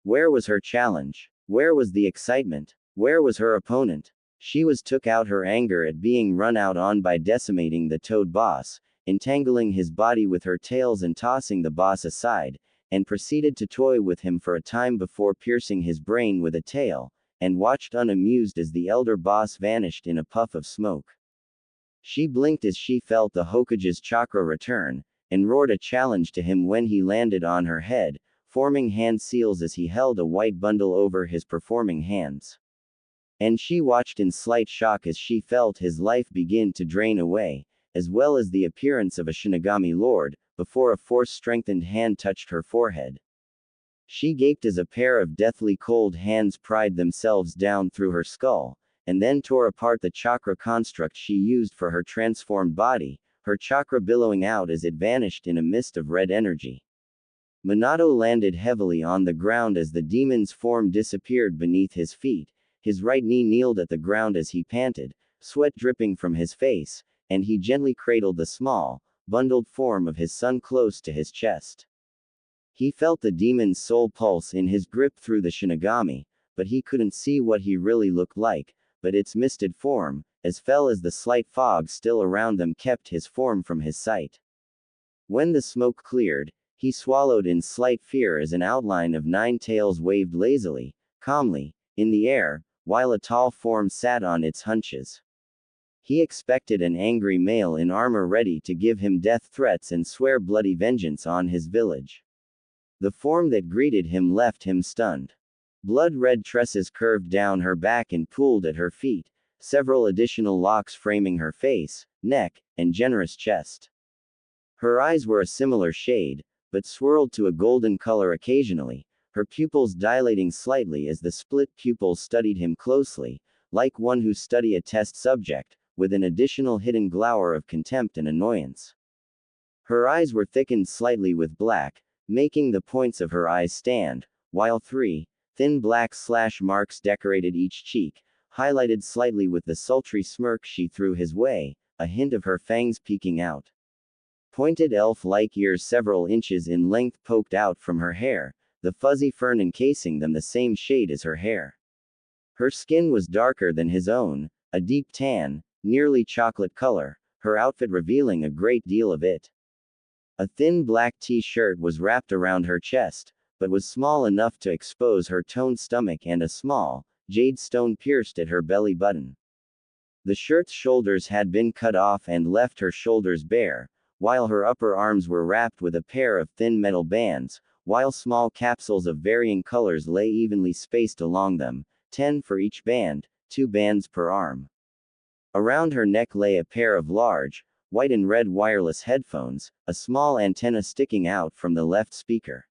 Where was her challenge? Where was the excitement? Where was her opponent? She took out her anger at being run out on by decimating the toad boss, entangling his body with her tails and tossing the boss aside, and proceeded to toy with him for a time before piercing his brain with a tail, and watched unamused as the elder boss vanished in a puff of smoke. She blinked as she felt the Hokage's chakra return, and roared a challenge to him when he landed on her head, forming hand seals as he held a white bundle over his performing hands. And she watched in slight shock as she felt his life begin to drain away, as well as the appearance of a Shinigami Lord, before a force-strengthened hand touched her forehead. She gaped as a pair of deathly cold hands pried themselves down through her skull, and then tore apart the chakra construct she used for her transformed body, her chakra billowing out as it vanished in a mist of red energy. Minato landed heavily on the ground as the demon's form disappeared beneath his feet, his right knee kneeled at the ground as he panted, sweat dripping from his face, and he gently cradled the small, bundled form of his son close to his chest. He felt the demon's soul pulse in his grip through the Shinigami, but he couldn't see what he really looked like, but its misted form, as fell as the slight fog still around them kept his form from his sight. When the smoke cleared, he swallowed in slight fear as an outline of 9 tails waved lazily, calmly, in the air, while a tall form sat on its haunches. He expected an angry male in armor ready to give him death threats and swear bloody vengeance on his village. The form that greeted him left him stunned. Blood-red tresses curved down her back and pooled at her feet, several additional locks framing her face, neck, and generous chest. Her eyes were a similar shade, but swirled to a golden color occasionally, her pupils dilating slightly as the split pupils studied him closely, like one who studies a test subject, with an additional hidden glower of contempt and annoyance. Her eyes were thickened slightly with black, making the points of her eyes stand, while 3 thin black slash marks decorated each cheek, highlighted slightly with the sultry smirk she threw his way, a hint of her fangs peeking out. Pointed elf-like ears several inches in length poked out from her hair, the fuzzy fern encasing them the same shade as her hair. Her skin was darker than his own, a deep tan, nearly chocolate color, her outfit revealing a great deal of it. A thin black t-shirt was wrapped around her chest, but was small enough to expose her toned stomach, and a small, jade stone pierced at her belly button. The shirt's shoulders had been cut off and left her shoulders bare, while her upper arms were wrapped with a pair of thin metal bands, while small capsules of varying colors lay evenly spaced along them, 10 for each band, 2 bands per arm. Around her neck lay a pair of large, white and red wireless headphones, a small antenna sticking out from the left speaker.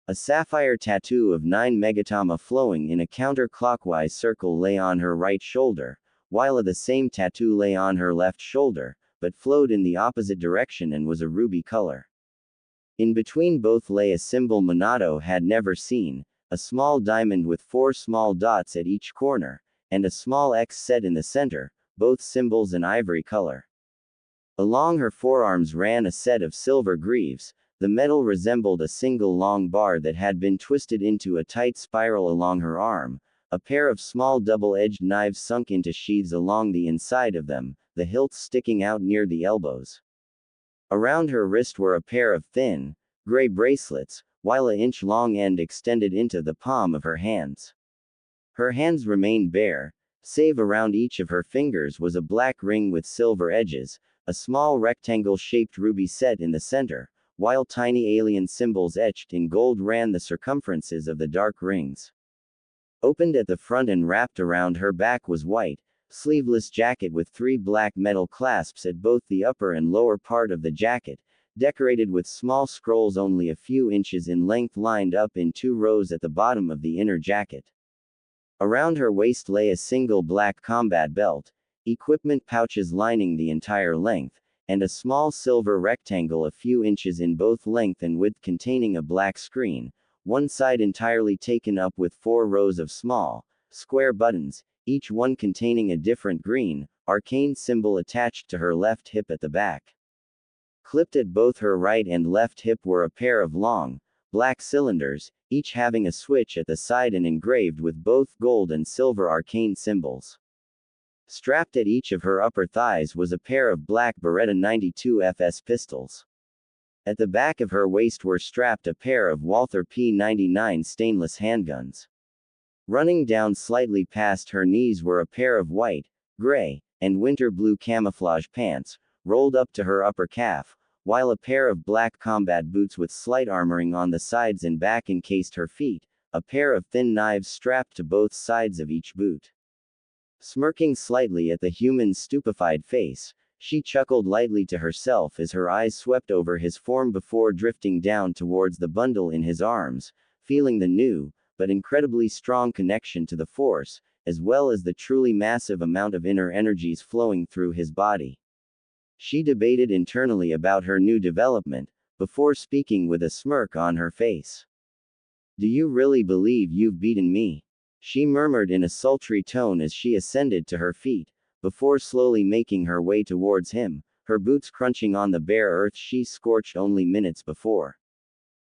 A sapphire tattoo of 9 megatama flowing in a counterclockwise circle lay on her right shoulder, while the same tattoo lay on her left shoulder, but flowed in the opposite direction and was a ruby color. In between both lay a symbol Minato had never seen, a small diamond with 4 small dots at each corner, and a small X set in the center, both symbols an ivory color. Along her forearms ran a set of silver greaves. The metal resembled a single long bar that had been twisted into a tight spiral along her arm. A pair of small double-edged knives sunk into sheaths along the inside of them, the hilts sticking out near the elbows. Around her wrist were a pair of thin, gray bracelets, while an inch-long end extended into the palm of her hands. Her hands remained bare, save around each of her fingers was a black ring with silver edges, a small rectangle-shaped ruby set in the center, while tiny alien symbols etched in gold ran the circumferences of the dark rings. Opened at the front and wrapped around her back was white, sleeveless jacket with 3 black metal clasps at both the upper and lower part of the jacket, decorated with small scrolls only a few inches in length lined up in 2 rows at the bottom of the inner jacket. Around her waist lay a single black combat belt, equipment pouches lining the entire length, and a small silver rectangle a few inches in both length and width containing a black screen, one side entirely taken up with 4 rows of small, square buttons, each one containing a different green, arcane symbol attached to her left hip at the back. Clipped at both her right and left hip were a pair of long, black cylinders, each having a switch at the side and engraved with both gold and silver arcane symbols. Strapped at each of her upper thighs was a pair of black Beretta 92 FS pistols. At the back of her waist were strapped a pair of Walther P99 stainless handguns. Running down slightly past her knees were a pair of white, gray, and winter blue camouflage pants, rolled up to her upper calf, while a pair of black combat boots with slight armoring on the sides and back encased her feet, a pair of thin knives strapped to both sides of each boot. Smirking slightly at the human's stupefied face, she chuckled lightly to herself as her eyes swept over his form before drifting down towards the bundle in his arms, feeling the new, but incredibly strong connection to the Force, as well as the truly massive amount of inner energies flowing through his body. She debated internally about her new development, before speaking with a smirk on her face. "Do you really believe you've beaten me?" she murmured in a sultry tone as she ascended to her feet, before slowly making her way towards him, her boots crunching on the bare earth she scorched only minutes before.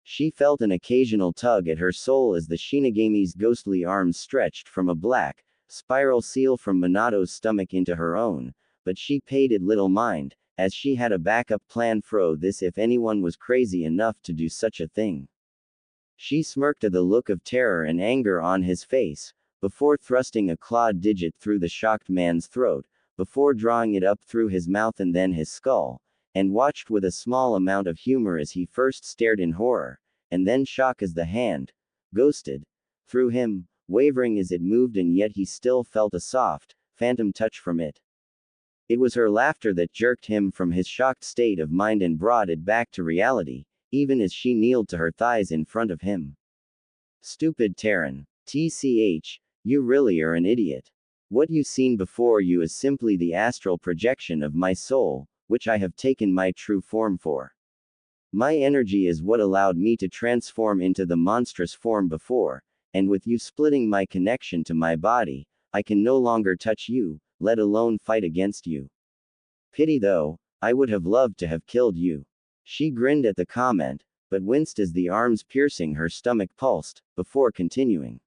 She felt an occasional tug at her soul as the Shinigami's ghostly arms stretched from a black, spiral seal from Minato's stomach into her own, but she paid it little mind, as she had a backup plan for this if anyone was crazy enough to do such a thing. She smirked at the look of terror and anger on his face, before thrusting a clawed digit through the shocked man's throat, before drawing it up through his mouth and then his skull, and watched with a small amount of humor as he first stared in horror, and then shock as the hand, ghosted, through him, wavering as it moved, and yet he still felt a soft, phantom touch from it. It was her laughter that jerked him from his shocked state of mind and brought it back to reality, even as she kneeled to her thighs in front of him. "Stupid Terran. TCH, you really are an idiot. What you seen before you is simply the astral projection of my soul, which I have taken my true form for. My energy is what allowed me to transform into the monstrous form before, and with you splitting my connection to my body, I can no longer touch you, let alone fight against you. Pity though, I would have loved to have killed you. She grinned at the comment, but winced as the arms piercing her stomach pulsed, before continuing.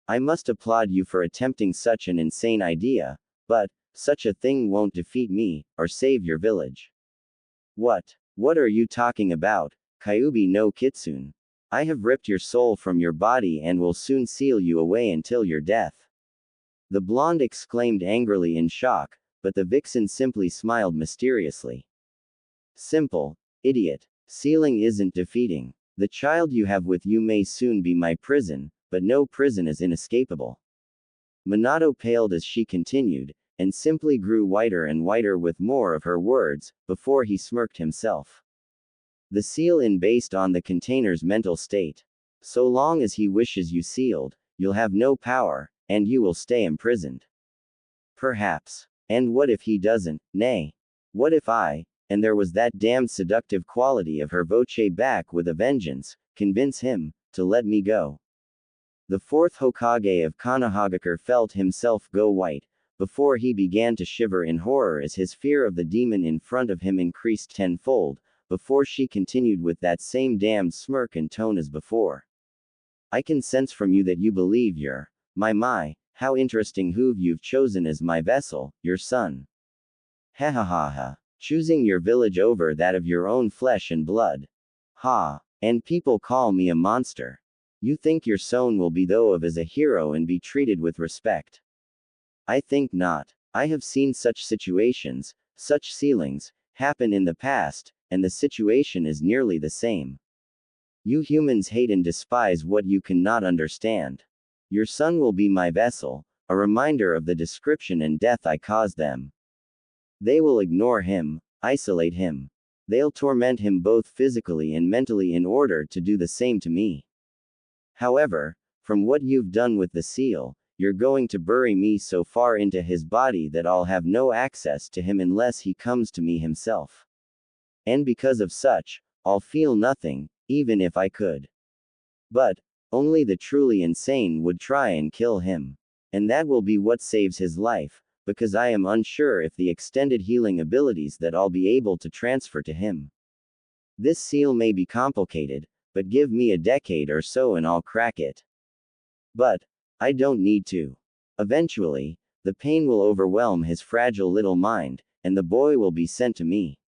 I must applaud you for attempting such an insane idea, but such a thing won't defeat me, or save your village. What? What are you talking about, Kyubi no Kitsune? I have ripped your soul from your body and will soon seal you away until your death. The blonde exclaimed angrily in shock, but the vixen simply smiled mysteriously. Simple, idiot. Sealing isn't defeating. The child you have with you may soon be my prison, but no prison is inescapable. Minato paled as she continued, and simply grew whiter and whiter with more of her words, before he smirked himself. The seal in based on the container's mental state. So long as he wishes you sealed, you'll have no power, and you will stay imprisoned. Perhaps. And what if he doesn't? Nay. What if I, and there was that damned seductive quality of her voce back with a vengeance, convince him to let me go? The fourth Hokage of Konohagakure felt himself go white, before he began to shiver in horror as his fear of the demon in front of him increased tenfold, before she continued with that same damned smirk and tone as before. I can sense from you that you believe you're my, how interesting who you've chosen as my vessel, your son. Ha ha ha ha. Choosing your village over that of your own flesh and blood. Ha. And people call me a monster. You think your son will be thought of as a hero and be treated with respect. I think not. I have seen such situations, such sealings, happen in the past, and the situation is nearly the same. You humans hate and despise what you cannot understand. Your son will be my vessel, a reminder of the description and death I caused them. They will ignore him, isolate him. They'll torment him both physically and mentally in order to do the same to me. However, from what you've done with the seal, you're going to bury me so far into his body that I'll have no access to him unless he comes to me himself. And because of such, I'll feel nothing, even if I could. But only the truly insane would try and kill him. And that will be what saves his life, because I am unsure if the extended healing abilities that I'll be able to transfer to him. This seal may be complicated, but give me a decade or so and I'll crack it. But I don't need to. Eventually, the pain will overwhelm his fragile little mind, and the boy will be sent to me.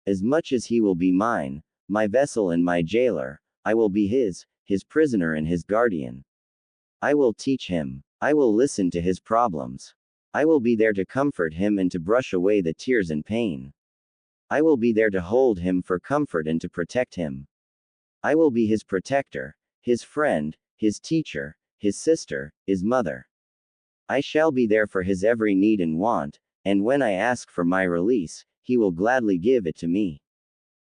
As much as he will be mine, my vessel and my jailer, I will be his prisoner and his guardian. I will teach him. I will listen to his problems. I will be there to comfort him and to brush away the tears and pain. I will be there to hold him for comfort and to protect him. I will be his protector, his friend, his teacher, his sister, his mother. I shall be there for his every need and want, and when I ask for my release, he will gladly give it to me.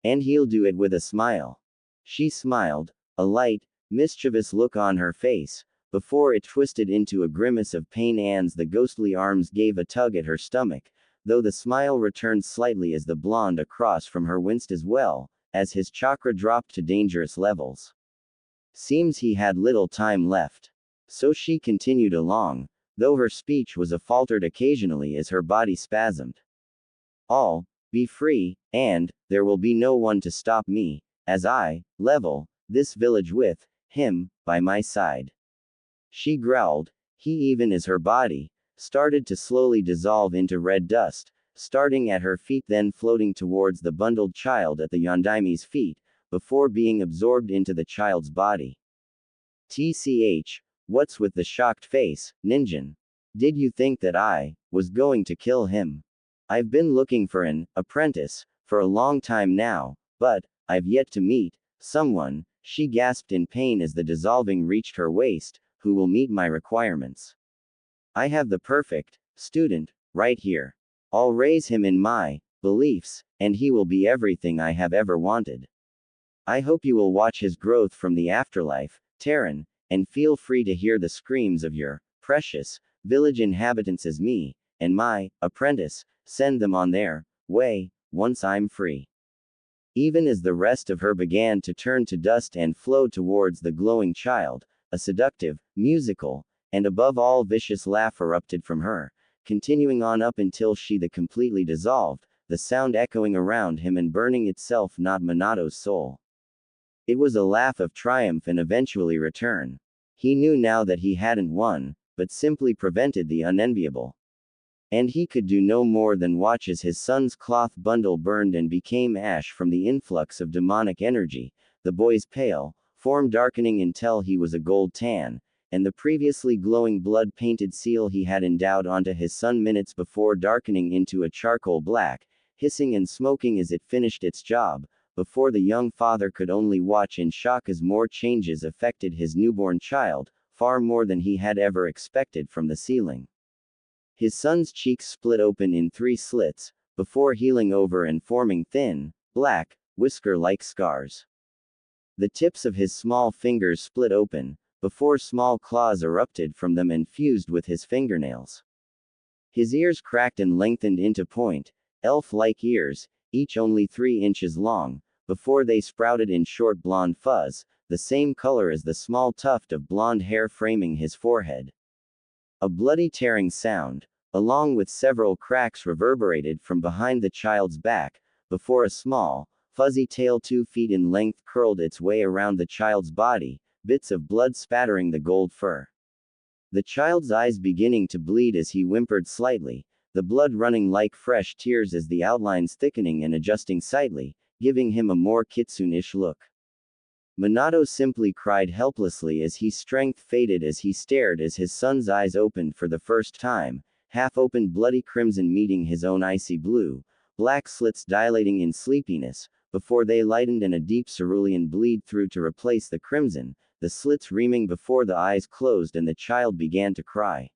And he'll do it with a smile. She smiled, a light, mischievous look on her face, before it twisted into a grimace of pain as the ghostly arms gave a tug at her stomach, though the smile returned slightly as the blonde across from her winced as well, as his chakra dropped to dangerous levels. Seems he had little time left. So she continued along, though her speech was faltered occasionally as her body spasmed. I'll be free, and there will be no one to stop me, as I level this village with him by my side. She growled. He, even as her body started to slowly dissolve into red dust, starting at her feet then floating towards the bundled child at the Yondaime's feet, before being absorbed into the child's body. TCH, what's with the shocked face, Ninjin? Did you think that I was going to kill him? I've been looking for an apprentice for a long time now, but I've yet to meet someone, she gasped in pain as the dissolving reached her waist, who will meet my requirements. I have the perfect student right here. I'll raise him in my beliefs, and he will be everything I have ever wanted. I hope you will watch his growth from the afterlife, Terran, and feel free to hear the screams of your precious village inhabitants as me and my apprentice send them on their way once I'm free. Even as the rest of her began to turn to dust and flow towards the glowing child, a seductive, musical, and above all vicious laugh erupted from her, continuing on up until she the completely dissolved, the sound echoing around him and burning itself not Minato's soul. It was a laugh of triumph and eventually return. He knew now that he hadn't won, but simply prevented the unenviable. And he could do no more than watch as his son's cloth bundle burned and became ash from the influx of demonic energy, the boy's pale form darkening until he was a gold tan, and the previously glowing blood-painted seal he had endowed onto his son minutes before darkening into a charcoal black, hissing and smoking as it finished its job, before the young father could only watch in shock as more changes affected his newborn child, far more than he had ever expected from the ceiling. His son's cheeks split open in 3 slits, before healing over and forming thin, black, whisker-like scars. The tips of his small fingers split open, before small claws erupted from them and fused with his fingernails. His ears cracked and lengthened into point, elf-like ears, each only 3 inches long, before they sprouted in short blonde fuzz, the same color as the small tuft of blonde hair framing his forehead. A bloody tearing sound, along with several cracks reverberated from behind the child's back, before a small, fuzzy tail 2 feet in length curled its way around the child's body, bits of blood spattering the gold fur. The child's eyes beginning to bleed as he whimpered slightly, the blood running like fresh tears as the outlines thickening and adjusting slightly, giving him a more kitsune-ish look. Minato simply cried helplessly as his strength faded as he stared as his son's eyes opened for the first time, half-opened bloody crimson meeting his own icy blue, black slits dilating in sleepiness, before they lightened and a deep cerulean bleed through to replace the crimson, the slits reaming before the eyes closed and the child began to cry.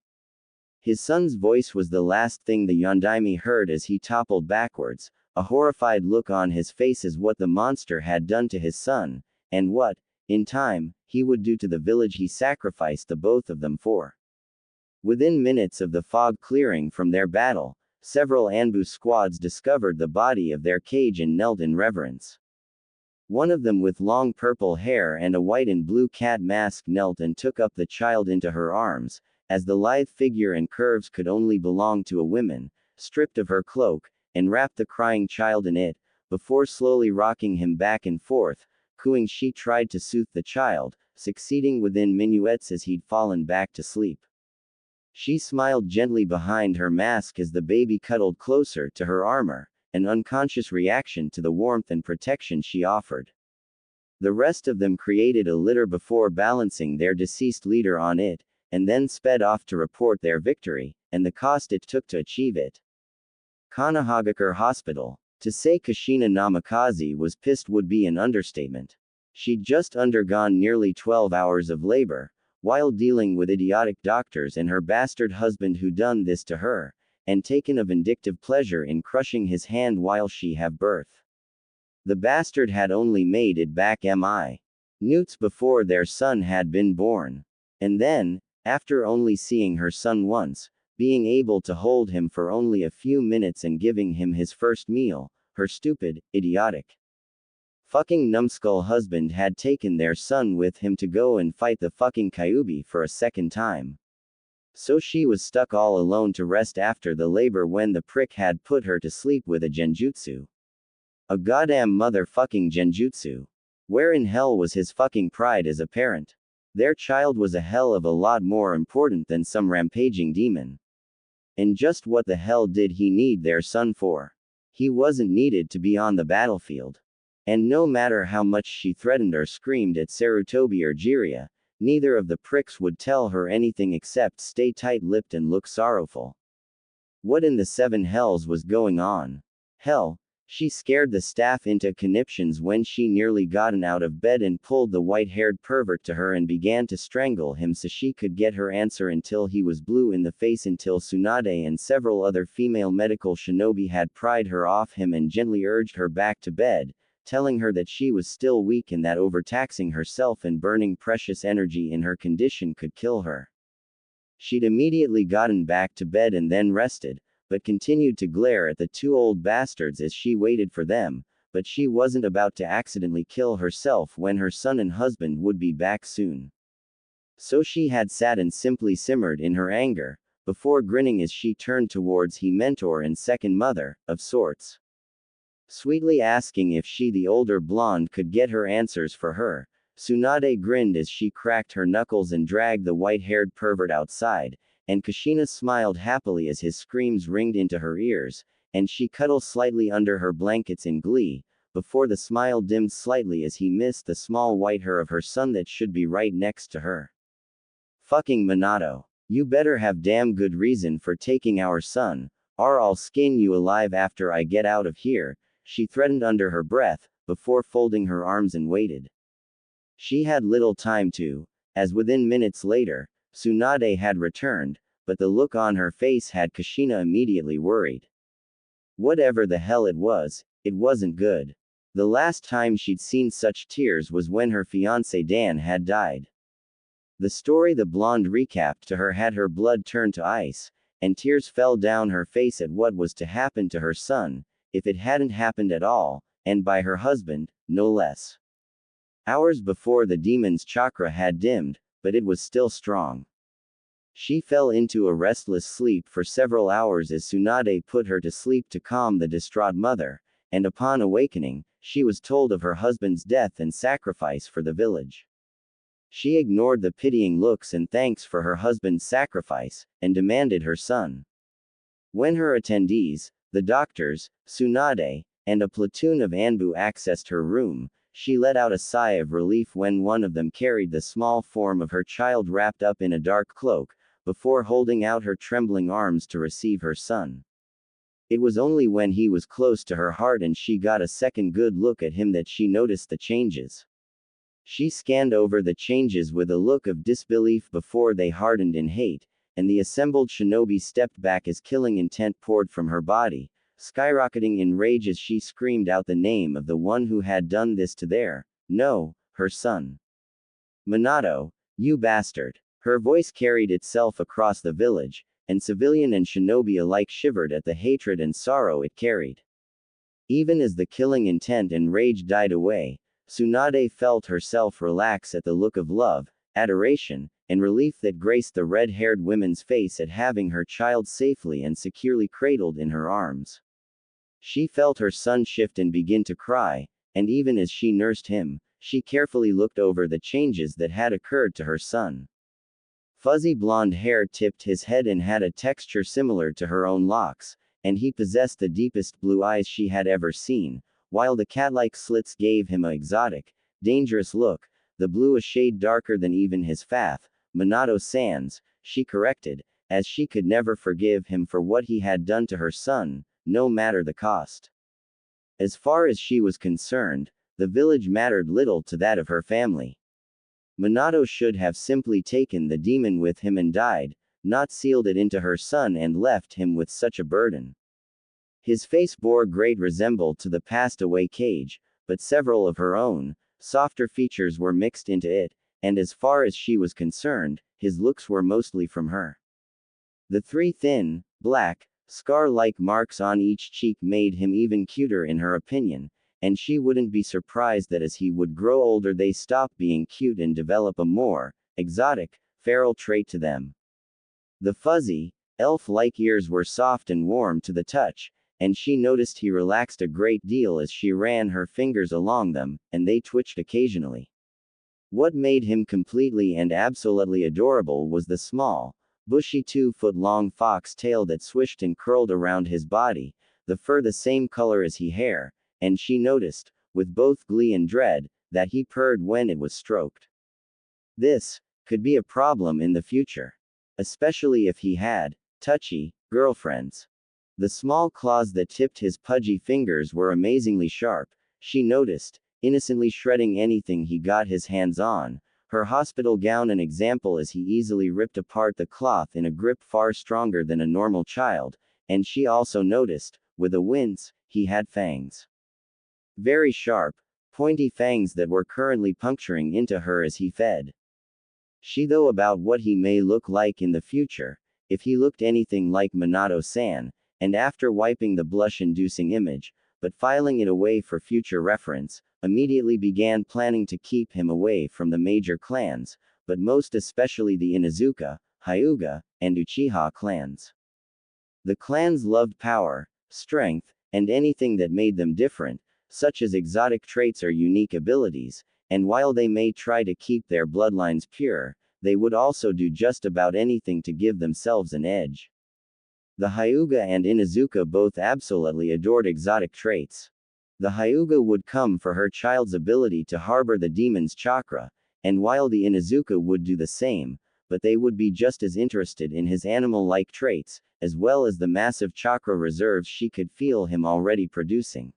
His son's voice was the last thing the Yondaime heard as he toppled backwards, a horrified look on his face as what the monster had done to his son, and what, in time, he would do to the village he sacrificed the both of them for. Within minutes of the fog clearing from their battle, several Anbu squads discovered the body of their cage and knelt in reverence. One of them with long purple hair and a white and blue cat mask knelt and took up the child into her arms, as the lithe figure and curves could only belong to a woman, stripped of her cloak, and wrapped the crying child in it, before slowly rocking him back and forth, cooing. She tried to soothe the child, succeeding within minuets as he'd fallen back to sleep. She smiled gently behind her mask as the baby cuddled closer to her armor, an unconscious reaction to the warmth and protection she offered. The rest of them created a litter before balancing their deceased leader on it, and then sped off to report their victory, and the cost it took to achieve it. Kanahagakure Hospital. To say Kushina Namikaze was pissed would be an understatement. She'd just undergone nearly 12 hours of labor, while dealing with idiotic doctors and her bastard husband who done this to her, and taken a vindictive pleasure in crushing his hand while she have birth. The bastard had only made it back minutes before their son had been born. And then, after only seeing her son once, being able to hold him for only a few minutes and giving him his first meal, her stupid, idiotic, fucking numbskull husband had taken their son with him to go and fight the fucking Kyuubi for a second time. So she was stuck all alone to rest after the labor when the prick had put her to sleep with a genjutsu. A goddamn motherfucking genjutsu. Where in hell was his fucking pride as a parent? Their child was a hell of a lot more important than some rampaging demon. And just what the hell did he need their son for? He wasn't needed to be on the battlefield. And no matter how much she threatened or screamed at Sarutobi or Jiraiya, neither of the pricks would tell her anything except stay tight-lipped and look sorrowful. What in the 7 hells was going on? Hell, she scared the staff into conniptions when she nearly gotten out of bed and pulled the white-haired pervert to her and began to strangle him so she could get her answer until he was blue in the face, until Tsunade and several other female medical shinobi had pried her off him and gently urged her back to bed, telling her that she was still weak and that overtaxing herself and burning precious energy in her condition could kill her. She'd immediately gotten back to bed and then rested, but continued to glare at the 2 old bastards as she waited for them, but she wasn't about to accidentally kill herself when her son and husband would be back soon. So she had sat and simply simmered in her anger, before grinning as she turned towards her mentor and second mother, of sorts. Sweetly asking if she, the older blonde, could get her answers for her. Tsunade grinned as she cracked her knuckles and dragged the white-haired pervert outside, and Kushina smiled happily as his screams ringed into her ears, and she cuddled slightly under her blankets in glee, before the smile dimmed slightly as he missed the small white hair of her son that should be right next to her. Fucking Minato. You better have damn good reason for taking our son, or I'll skin you alive after I get out of here, she threatened under her breath, before folding her arms and waited. She had little time to, as within minutes later, Tsunade had returned, but the look on her face had Kushina immediately worried. Whatever the hell it wasn't good. The last time she'd seen such tears was when her fiancé Dan had died. The story the blonde recapped to her had her blood turn to ice, and tears fell down her face at what was to happen to her son, if it hadn't happened at all, and by her husband, no less. Hours before the demon's chakra had dimmed, but it was still strong. She fell into a restless sleep for several hours as Tsunade put her to sleep to calm the distraught mother, and upon awakening, she was told of her husband's death and sacrifice for the village. She ignored the pitying looks and thanks for her husband's sacrifice, and demanded her son. When her attendees, the doctors, Tsunade, and a platoon of Anbu accessed her room, she let out a sigh of relief when one of them carried the small form of her child wrapped up in a dark cloak, before holding out her trembling arms to receive her son. It was only when he was close to her heart and she got a second good look at him that she noticed the changes. She scanned over the changes with a look of disbelief before they hardened in hate, and the assembled shinobi stepped back as killing intent poured from her body, skyrocketing in rage as she screamed out the name of the one who had done this to her son. Minato, you bastard. Her voice carried itself across the village, and civilian and shinobi alike shivered at the hatred and sorrow it carried. Even as the killing intent and rage died away, Tsunade felt herself relax at the look of love, adoration, and relief that graced the red-haired woman's face at having her child safely and securely cradled in her arms. She felt her son shift and begin to cry, and even as she nursed him, she carefully looked over the changes that had occurred to her son. Fuzzy blonde hair tipped his head and had a texture similar to her own locks, and he possessed the deepest blue eyes she had ever seen, while the cat-like slits gave him an exotic, dangerous look, the blue a shade darker than even his fath. Minato sans, she corrected, as she could never forgive him for what he had done to her son, no matter the cost. As far as she was concerned, the village mattered little to that of her family. Minato should have simply taken the demon with him and died, not sealed it into her son and left him with such a burden. His face bore great resemblance to the passed-away cage, but several of her own, softer features were mixed into it, and as far as she was concerned, his looks were mostly from her. The three thin, black, scar-like marks on each cheek made him even cuter in her opinion, and she wouldn't be surprised that as he would grow older they stop being cute and develop a more exotic, feral trait to them. The fuzzy, elf-like ears were soft and warm to the touch, and she noticed he relaxed a great deal as she ran her fingers along them, and they twitched occasionally. What made him completely and absolutely adorable was the small, bushy 2-foot-long fox tail that swished and curled around his body, the fur the same color as his hair, and she noticed, with both glee and dread, that he purred when it was stroked. This could be a problem in the future. Especially if he had touchy girlfriends. The small claws that tipped his pudgy fingers were amazingly sharp, she noticed, innocently shredding anything he got his hands on, her hospital gown an example as he easily ripped apart the cloth in a grip far stronger than a normal child, and she also noticed, with a wince, he had fangs. Very sharp, pointy fangs that were currently puncturing into her as he fed. She thought about what he may look like in the future, if he looked anything like Minato-san, and after wiping the blush-inducing image, but filing it away for future reference, immediately began planning to keep him away from the major clans, but most especially the Inuzuka, Hyuga, and Uchiha clans. The clans loved power, strength, and anything that made them different, such as exotic traits or unique abilities, and while they may try to keep their bloodlines pure, they would also do just about anything to give themselves an edge. The Hyuga and Inuzuka both absolutely adored exotic traits. The Hyuga would come for her child's ability to harbor the demon's chakra, and while the Inuzuka would do the same, but they would be just as interested in his animal-like traits, as well as the massive chakra reserves she could feel him already producing.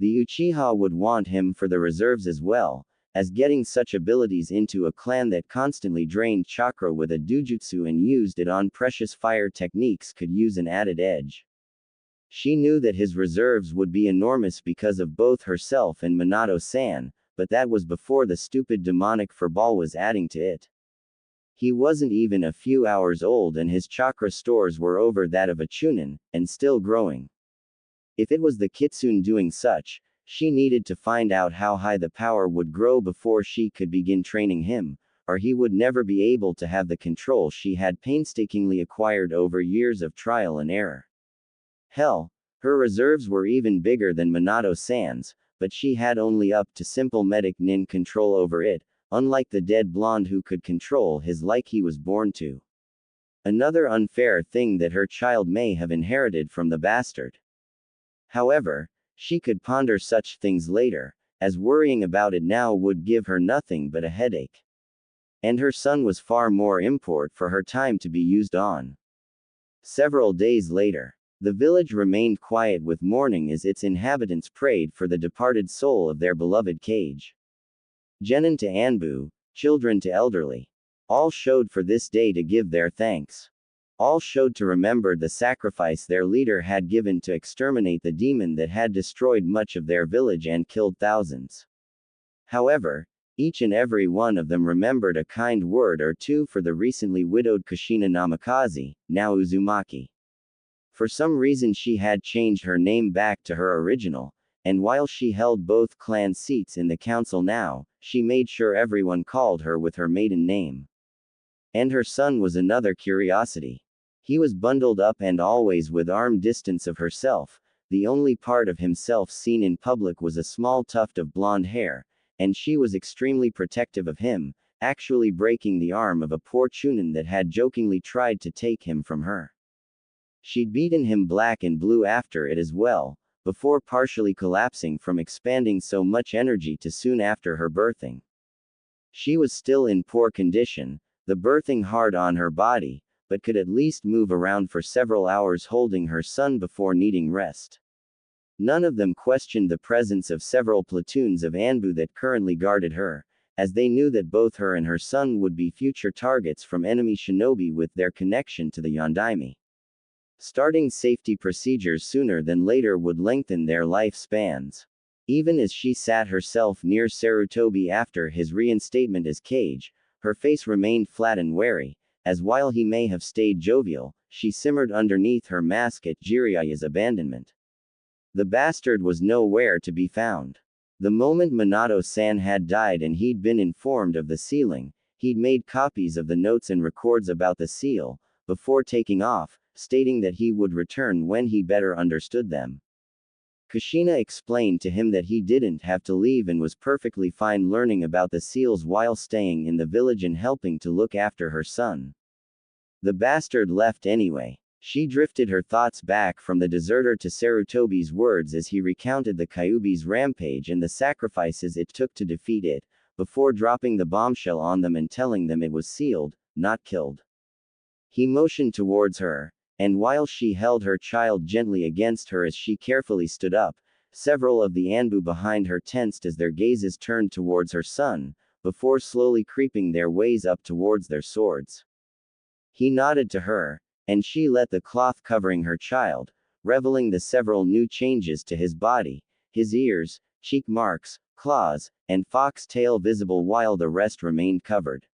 The Uchiha would want him for the reserves as well, as getting such abilities into a clan that constantly drained chakra with a dujutsu and used it on precious fire techniques could use an added edge. She knew that his reserves would be enormous because of both herself and Minato-san, but that was before the stupid demonic furball was adding to it. He wasn't even a few hours old and his chakra stores were over that of a Chunin, and still growing. If it was the Kitsune doing such, she needed to find out how high the power would grow before she could begin training him, or he would never be able to have the control she had painstakingly acquired over years of trial and error. Hell, her reserves were even bigger than Minato-san's, but she had only up to simple medic nin control over it, unlike the dead blonde who could control his like he was born to. Another unfair thing that her child may have inherited from the bastard. However, she could ponder such things later, as worrying about it now would give her nothing but a headache. And her son was far more important for her time to be used on. Several days later, the village remained quiet with mourning as its inhabitants prayed for the departed soul of their beloved Kage. Genin to Anbu, children to elderly. All showed for this day to give their thanks. All showed to remember the sacrifice their leader had given to exterminate the demon that had destroyed much of their village and killed thousands. However, each and every one of them remembered a kind word or two for the recently widowed Kushina Namikaze, now Uzumaki. For some reason she had changed her name back to her original, and while she held both clan seats in the council now, she made sure everyone called her with her maiden name. And her son was another curiosity. He was bundled up and always with arm distance of herself. The only part of himself seen in public was a small tuft of blonde hair, and she was extremely protective of him, actually breaking the arm of a poor Chunin that had jokingly tried to take him from her. She'd beaten him black and blue after it as well, before partially collapsing from expanding so much energy too soon after her birthing. She was still in poor condition, the birthing hard on her body, but could at least move around for several hours holding her son before needing rest. None of them questioned the presence of several platoons of Anbu that currently guarded her, as they knew that both her and her son would be future targets from enemy shinobi with their connection to the Yondaime. Starting safety procedures sooner than later would lengthen their lifespans. Even as she sat herself near Sarutobi after his reinstatement as Kage, her face remained flat and wary, as while he may have stayed jovial, she simmered underneath her mask at Jiraiya's abandonment. The bastard was nowhere to be found. The moment Minato-san had died and he'd been informed of the sealing, he'd made copies of the notes and records about the seal, before taking off, stating that he would return when he better understood them. Kushina explained to him that he didn't have to leave and was perfectly fine learning about the seals while staying in the village and helping to look after her son. The bastard left anyway. She drifted her thoughts back from the deserter to Sarutobi's words as he recounted the Kyuubi's rampage and the sacrifices it took to defeat it, before dropping the bombshell on them and telling them it was sealed, not killed. He motioned towards her, and while she held her child gently against her as she carefully stood up, several of the Anbu behind her tensed as their gazes turned towards her son, before slowly creeping their ways up towards their swords. He nodded to her, and she let the cloth covering her child, revealing the several new changes to his body, his ears, cheek marks, claws, and fox tail visible while the rest remained covered.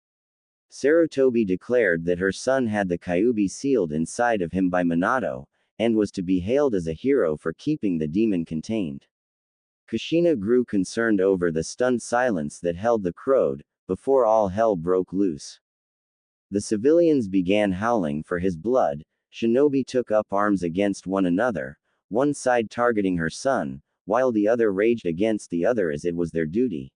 Sarutobi declared that her son had the Kyuubi sealed inside of him by Minato, and was to be hailed as a hero for keeping the demon contained. Kushina grew concerned over the stunned silence that held the crowd, before all hell broke loose. The civilians began howling for his blood, shinobi took up arms against one another, one side targeting her son, while the other raged against the other as it was their duty.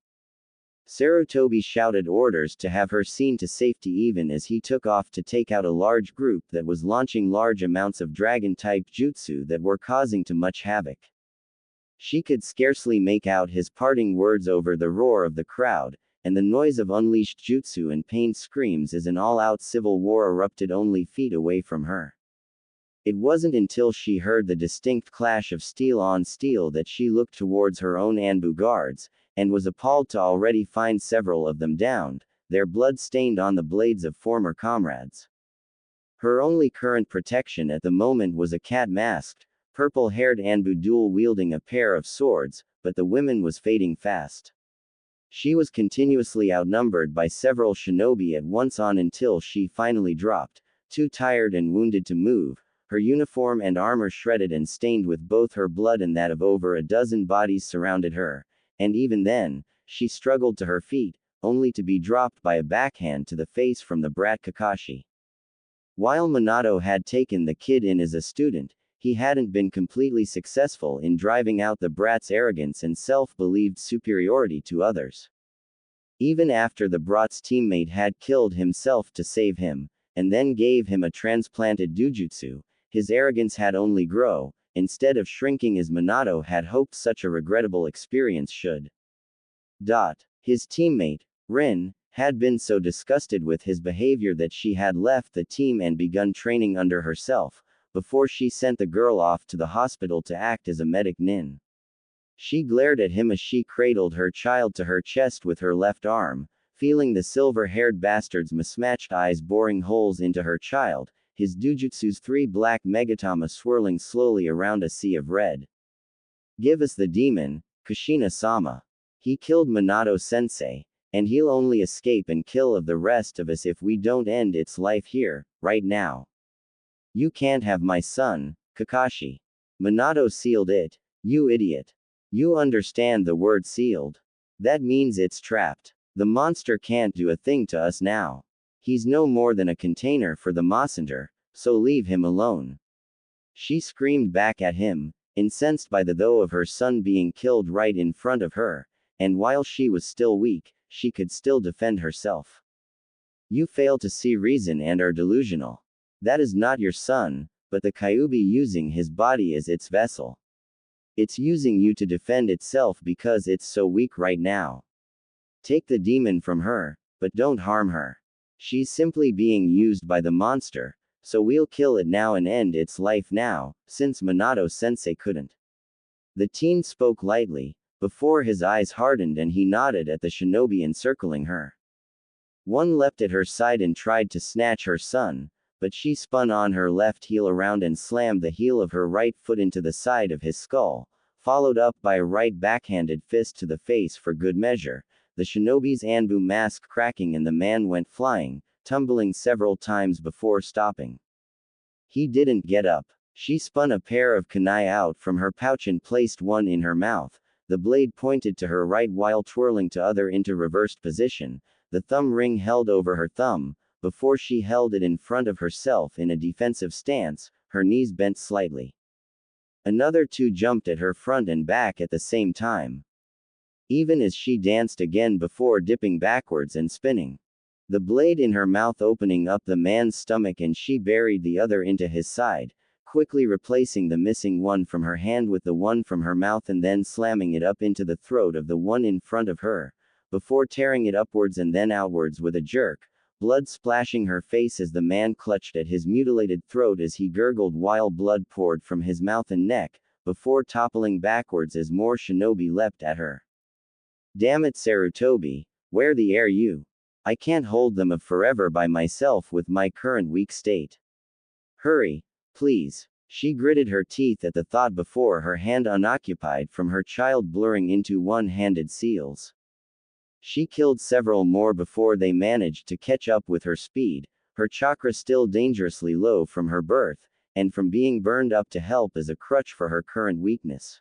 Sarutobi shouted orders to have her seen to safety even as he took off to take out a large group that was launching large amounts of dragon-type jutsu that were causing too much havoc. She could scarcely make out his parting words over the roar of the crowd, and the noise of unleashed jutsu and pained screams as an all-out civil war erupted only feet away from her. It wasn't until she heard the distinct clash of steel on steel that she looked towards her own Anbu guards, and was appalled to already find several of them downed, their blood stained on the blades of former comrades. Her only current protection at the moment was a cat-masked, purple-haired Anbu dual-wielding a pair of swords, but the woman was fading fast. She was continuously outnumbered by several shinobi at once on until she finally dropped, too tired and wounded to move, her uniform and armor shredded and stained with both her blood and that of over a dozen bodies surrounded her, and even then, she struggled to her feet, only to be dropped by a backhand to the face from the brat Kakashi. While Minato had taken the kid in as a student, he hadn't been completely successful in driving out the brat's arrogance and self-believed superiority to others. Even after the brat's teammate had killed himself to save him, and then gave him a transplanted dujutsu, his arrogance had only grown, instead of shrinking as Minato had hoped such a regrettable experience should. His teammate, Rin, had been so disgusted with his behavior that she had left the team and begun training under herself, before she sent the girl off to the hospital to act as a medic nin. She glared at him as she cradled her child to her chest with her left arm, feeling the silver-haired bastard's mismatched eyes boring holes into her child, his dujutsu's 3 black megatama swirling slowly around a sea of red. Give us the demon, Kushina-sama. He killed Minato-sensei, and he'll only escape and kill of the rest of us if we don't end its life here, right now. You can't have my son, Kakashi. Minato sealed it. You idiot. You understand the word sealed. That means it's trapped. The monster can't do a thing to us now. He's no more than a container for the Masander, so leave him alone. She screamed back at him, incensed by the thought of her son being killed right in front of her, and while she was still weak, she could still defend herself. You fail to see reason and are delusional. That is not your son, but the Kyuubi using his body as its vessel. It's using you to defend itself because it's so weak right now. Take the demon from her, but don't harm her. She's simply being used by the monster, so we'll kill it now and end its life now, since Minato-sensei couldn't. The teen spoke lightly, before his eyes hardened and he nodded at the shinobi encircling her. One leapt at her side and tried to snatch her son, but she spun on her left heel around and slammed the heel of her right foot into the side of his skull, followed up by a right backhanded fist to the face for good measure, the shinobi's Anbu mask cracking and the man went flying, tumbling several times before stopping. He didn't get up. She spun a pair of kunai out from her pouch and placed one in her mouth, the blade pointed to her right while twirling to other into reversed position, the thumb ring held over her thumb, before she held it in front of herself in a defensive stance, her knees bent slightly. Another 2 jumped at her front and back at the same time. Even as she danced again before dipping backwards and spinning. The blade in her mouth opening up the man's stomach and she buried the other into his side, quickly replacing the missing one from her hand with the one from her mouth and then slamming it up into the throat of the one in front of her, before tearing it upwards and then outwards with a jerk, blood splashing her face as the man clutched at his mutilated throat as he gurgled while blood poured from his mouth and neck, before toppling backwards as more shinobi leapt at her. Damn it Sarutobi, where the air you? I can't hold them of forever by myself with my current weak state. Hurry, please. She gritted her teeth at the thought before her hand unoccupied from her child blurring into one-handed seals. She killed several more before they managed to catch up with her speed, her chakra still dangerously low from her birth, and from being burned up to help as a crutch for her current weakness.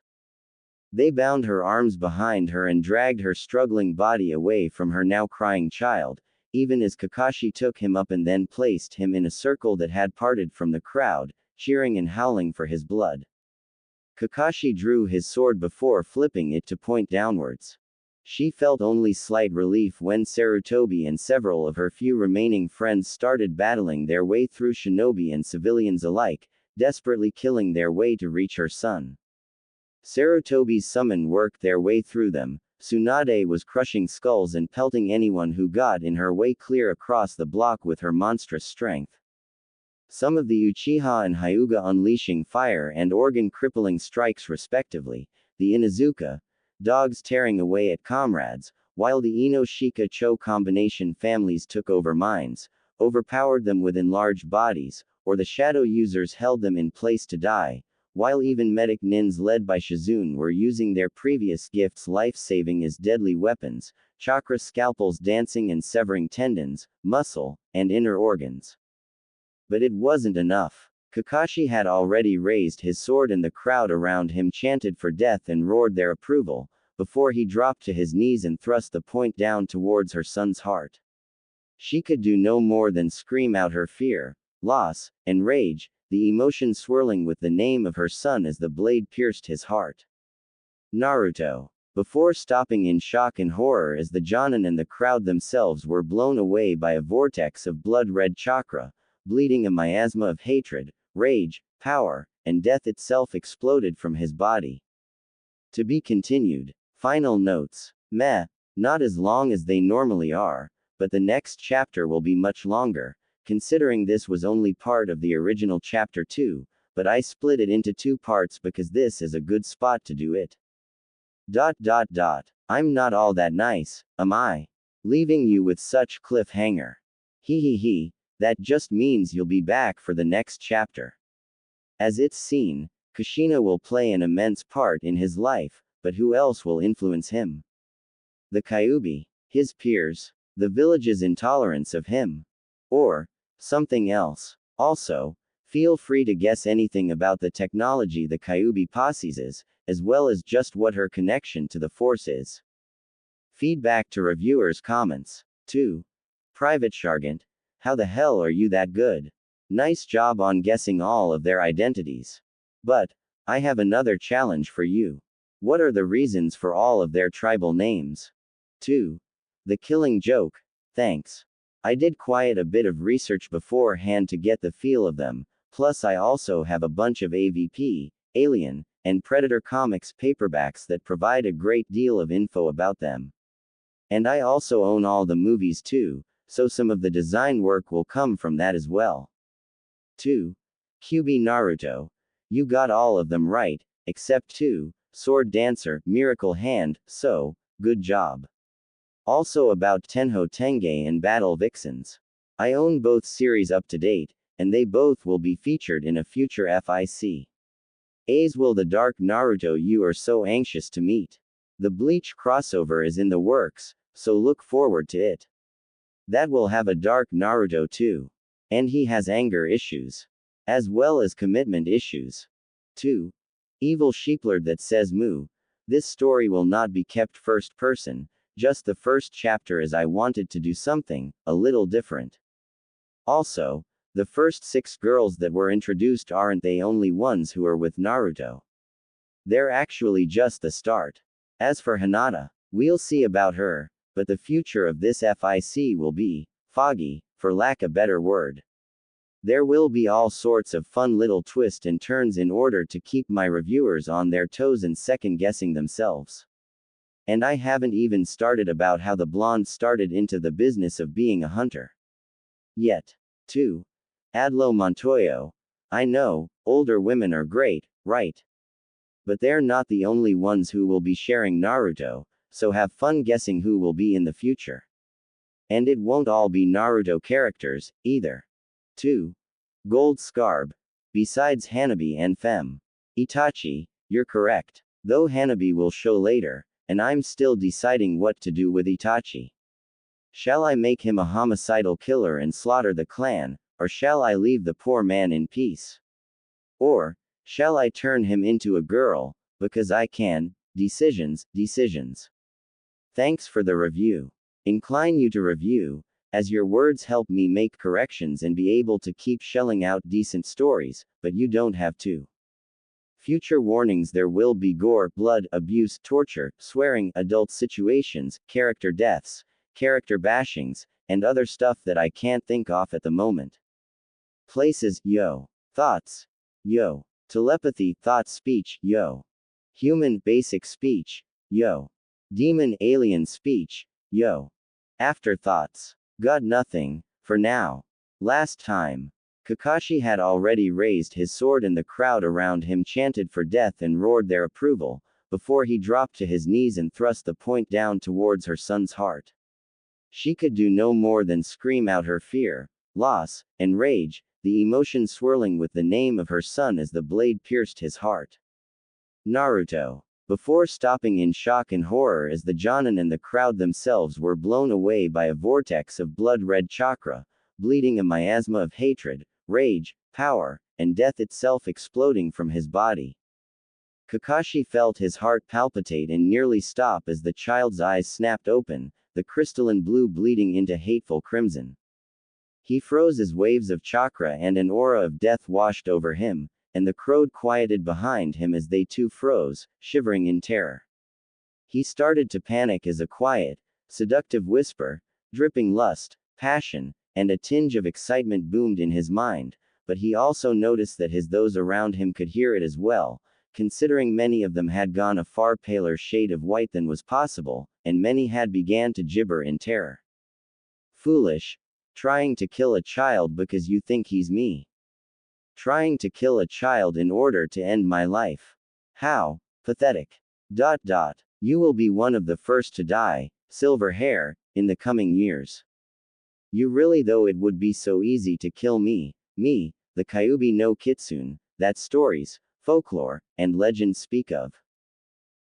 They bound her arms behind her and dragged her struggling body away from her now crying child, even as Kakashi took him up and then placed him in a circle that had parted from the crowd, cheering and howling for his blood. Kakashi drew his sword before flipping it to point downwards. She felt only slight relief when Sarutobi and several of her few remaining friends started battling their way through shinobi and civilians alike, desperately killing their way to reach her son. Sarutobi's summon worked their way through them. Tsunade was crushing skulls and pelting anyone who got in her way clear across the block with her monstrous strength. Some of the Uchiha and Hyuga unleashing fire and organ-crippling strikes respectively, the Inuzuka, dogs tearing away at comrades, while the Ino-Shika-Cho combination families took over mines, overpowered them with enlarged bodies, or the shadow users held them in place to die, while even medic nins led by Shizune were using their previous gifts life-saving as deadly weapons, chakra scalpels dancing and severing tendons, muscle, and inner organs. But it wasn't enough. Kakashi had already raised his sword and the crowd around him chanted for death and roared their approval, before he dropped to his knees and thrust the point down towards her son's heart. She could do no more than scream out her fear, loss, and rage, the emotion swirling with the name of her son as the blade pierced his heart. Naruto. Before stopping in shock and horror as the Jonin and the crowd themselves were blown away by a vortex of blood-red chakra, bleeding a miasma of hatred, rage, power, and death itself exploded from his body. To be continued. Final notes. Meh, not as long as they normally are, but the next chapter will be much longer, considering this was only part of the original chapter 2, but I split it into 2 parts because this is a good spot to do it. I'm not all that nice, am I? Leaving you with such cliffhanger. He, that just means you'll be back for the next chapter. As it's seen, Kushina will play an immense part in his life, but who else will influence him? The Kyuubi, his peers, the village's intolerance of him. Or something else. Also, feel free to guess anything about the technology the Kyuubi possesses, as well as just what her connection to the Force is. Feedback to reviewers' comments. 2. Private Shargant. How the hell are you that good? Nice job on guessing all of their identities. But I have another challenge for you. What are the reasons for all of their tribal names? 2. The Killing Joke. Thanks. I did quite a bit of research beforehand to get the feel of them, plus I also have a bunch of AVP, Alien, and Predator comics paperbacks that provide a great deal of info about them. And I also own all the movies too, so some of the design work will come from that as well. 2. QB Naruto. You got all of them right, except 2, Sword Dancer, Miracle Hand, so, good job. Also about Tenho Tenge and Battle Vixens. I own both series up to date, and they both will be featured in a future FIC. As will the Dark Naruto you are so anxious to meet. The Bleach crossover is in the works, so look forward to it. That will have a Dark Naruto too. And he has anger issues. As well as commitment issues. 2. Evil Sheeplord that says moo. This story will not be kept first person, just the first chapter as I wanted to do something a little different. Also, the first 6 girls that were introduced aren't the only ones who are with Naruto. They're actually just the start. As for Hinata, we'll see about her, but the future of this FIC will be foggy, for lack of a better word. There will be all sorts of fun little twists and turns in order to keep my reviewers on their toes and second-guessing themselves. And I haven't even started about how the blonde started into the business of being a hunter. Yet. 2. Adlo Montoyo. I know, older women are great, right? But they're not the only ones who will be sharing Naruto, so have fun guessing who will be in the future. And it won't all be Naruto characters, either. 2. Gold Scarb. Besides Hanabi and Fem. Itachi, you're correct. Though Hanabi will show later, and I'm still deciding what to do with Itachi. Shall I make him a homicidal killer and slaughter the clan, or shall I leave the poor man in peace? Or, shall I turn him into a girl, because I can? Decisions. Thanks for the review. Incline you to review, as your words help me make corrections and be able to keep shelling out decent stories, but you don't have to. Future warnings: there will be gore, blood, abuse, torture, swearing, adult situations, character deaths, character bashings, and other stuff that I can't think of at the moment. Places: yo. Thoughts: yo. Telepathy, thought speech, yo. Human, basic speech, yo. Demon, alien speech, yo. Afterthoughts: got nothing, for now. Last time. Kakashi had already raised his sword and the crowd around him chanted for death and roared their approval, before he dropped to his knees and thrust the point down towards her son's heart. She could do no more than scream out her fear, loss, and rage, the emotion swirling with the name of her son as the blade pierced his heart. Naruto. Before stopping in shock and horror as the Jonin and the crowd themselves were blown away by a vortex of blood-red chakra, bleeding a miasma of hatred, rage, power, and death itself exploding from his body. Kakashi felt his heart palpitate and nearly stop as the child's eyes snapped open, the crystalline blue bleeding into hateful crimson. He froze as waves of chakra and an aura of death washed over him, and the crowd quieted behind him as they too froze, shivering in terror. He started to panic as a quiet, seductive whisper, dripping lust, passion, and a tinge of excitement boomed in his mind, but he also noticed that those around him could hear it as well, considering many of them had gone a far paler shade of white than was possible, and many had began to gibber in terror. Foolish. Trying to kill a child because you think he's me. Trying to kill a child in order to end my life. How pathetic. You will be one of the first to die, silver hair, in the coming years. You really, though it would be so easy to kill me, the Kyuubi no Kitsune, that stories, folklore, and legends speak of.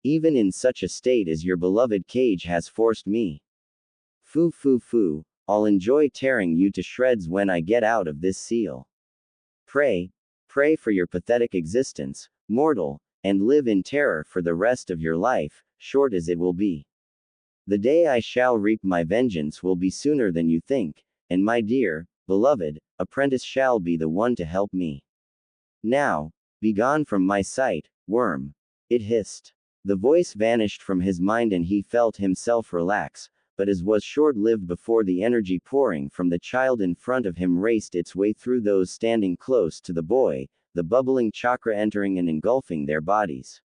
Even in such a state as your beloved cage has forced me. Foo, I'll enjoy tearing you to shreds when I get out of this seal. Pray for your pathetic existence, mortal, and live in terror for the rest of your life, short as it will be. The day I shall reap my vengeance will be sooner than you think, and my dear, beloved, apprentice shall be the one to help me. Now, begone from my sight, worm. It hissed. The voice vanished from his mind and he felt himself relax, but as was short-lived before the energy pouring from the child in front of him raced its way through those standing close to the boy, the bubbling chakra entering and engulfing their bodies.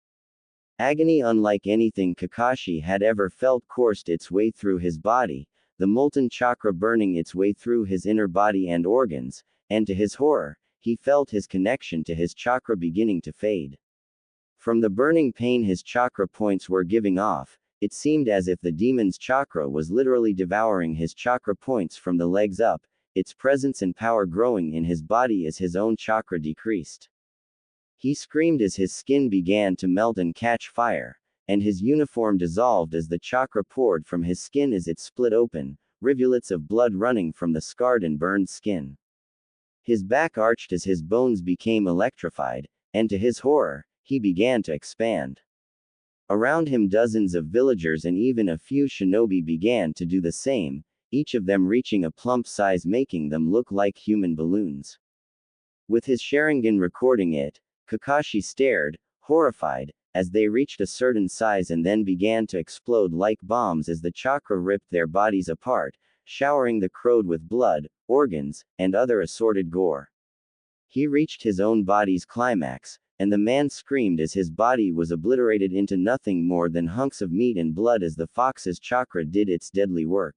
Agony unlike anything Kakashi had ever felt coursed its way through his body, the molten chakra burning its way through his inner body and organs, and to his horror, he felt his connection to his chakra beginning to fade. From the burning pain his chakra points were giving off, it seemed as if the demon's chakra was literally devouring his chakra points from the legs up, its presence and power growing in his body as his own chakra decreased. He screamed as his skin began to melt and catch fire, and his uniform dissolved as the chakra poured from his skin as it split open, rivulets of blood running from the scarred and burned skin. His back arched as his bones became electrified, and to his horror, he began to expand. Around him dozens of villagers and even a few shinobi began to do the same, each of them reaching a plump size making them look like human balloons. With his Sharingan recording it, Kakashi stared, horrified, as they reached a certain size and then began to explode like bombs as the chakra ripped their bodies apart, showering the crowd with blood, organs, and other assorted gore. He reached his own body's climax, and the man screamed as his body was obliterated into nothing more than hunks of meat and blood as the fox's chakra did its deadly work.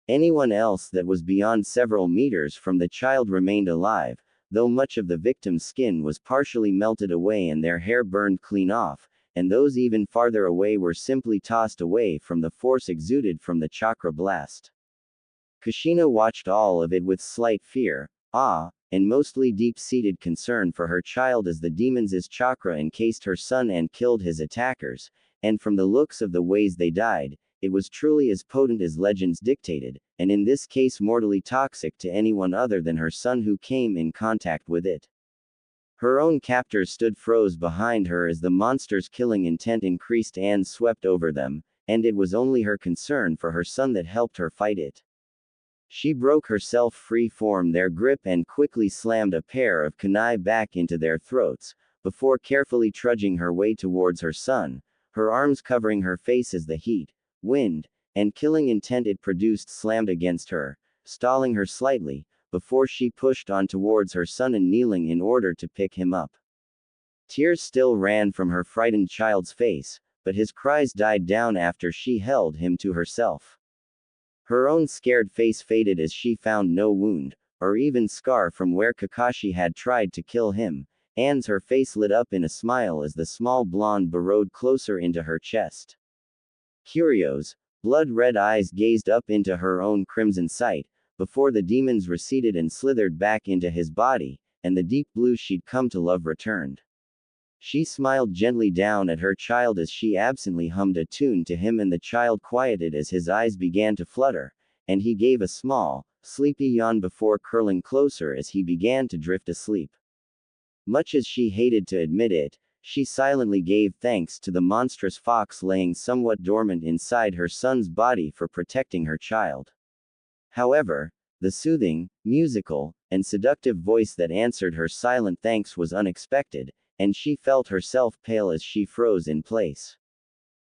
Anyone else that was beyond several meters from the child remained alive, though much of the victim's skin was partially melted away and their hair burned clean off, and those even farther away were simply tossed away from the force exuded from the chakra blast. Kushina watched all of it with slight fear, awe, and mostly deep-seated concern for her child as the demon's chakra encased her son and killed his attackers, and from the looks of the ways they died, it was truly as potent as legends dictated, and in this case mortally toxic to anyone other than her son who came in contact with it. Her own captors stood froze behind her as the monster's killing intent increased and swept over them, and it was only her concern for her son that helped her fight it. She broke herself free from their grip and quickly slammed a pair of kunai back into their throats, before carefully trudging her way towards her son, her arms covering her face as the heat, wind, and killing intent it produced slammed against her, stalling her slightly, before she pushed on towards her son and kneeling in order to pick him up. Tears still ran from her frightened child's face, but his cries died down after she held him to herself. Her own scared face faded as she found no wound, or even scar from where Kakashi had tried to kill him, and her face lit up in a smile as the small blonde burrowed closer into her chest. Curio's blood-red eyes gazed up into her own crimson sight, before the demons receded and slithered back into his body, and the deep blue she'd come to love returned. She smiled gently down at her child as she absently hummed a tune to him, and the child quieted as his eyes began to flutter, and he gave a small, sleepy yawn before curling closer as he began to drift asleep. Much as she hated to admit it, she silently gave thanks to the monstrous fox laying somewhat dormant inside her son's body for protecting her child. However, the soothing, musical, and seductive voice that answered her silent thanks was unexpected, and she felt herself pale as she froze in place.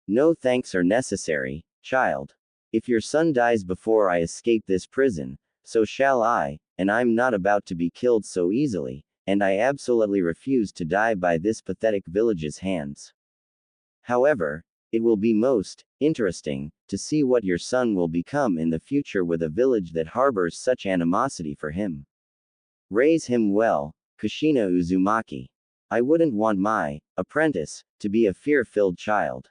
No thanks are necessary, child. If your son dies before I escape this prison, so shall I, and I'm not about to be killed so easily, and I absolutely refuse to die by this pathetic village's hands. However, it will be most interesting to see what your son will become in the future with a village that harbors such animosity for him. Raise him well, Kushina Uzumaki. I wouldn't want my apprentice to be a fear-filled child.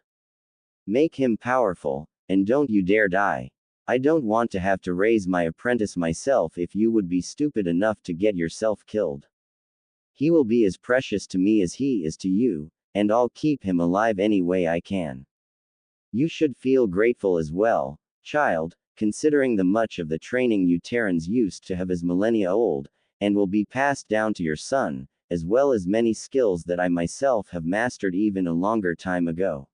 Make him powerful, and don't you dare die. I don't want to have to raise my apprentice myself if you would be stupid enough to get yourself killed. He will be as precious to me as he is to you, and I'll keep him alive any way I can. You should feel grateful as well, child, considering the much of the training you Terrans used to have is millennia old, and will be passed down to your son, as well as many skills that I myself have mastered even a longer time ago.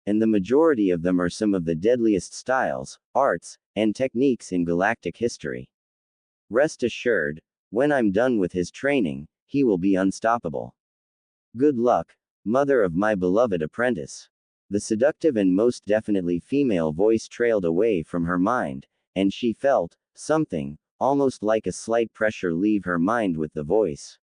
And the majority of them are some of the deadliest styles, arts, and techniques in galactic history. Rest assured, when I'm done with his training, he will be unstoppable. Good luck, mother of my beloved apprentice. The seductive and most definitely female voice trailed away from her mind, and she felt something, almost like a slight pressure leave her mind with the voice.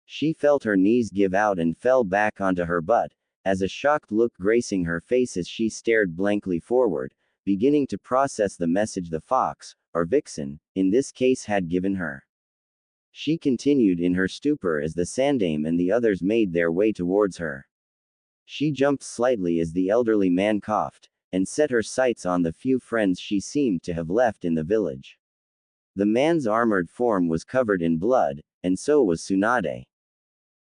She felt her knees give out and fell back onto her butt, as a shocked look gracing her face as she stared blankly forward, beginning to process the message the fox, or vixen, in this case had given her. She continued in her stupor as the Sandame and the others made their way towards her. She jumped slightly as the elderly man coughed, and set her sights on the few friends she seemed to have left in the village. The man's armored form was covered in blood, and so was Tsunade.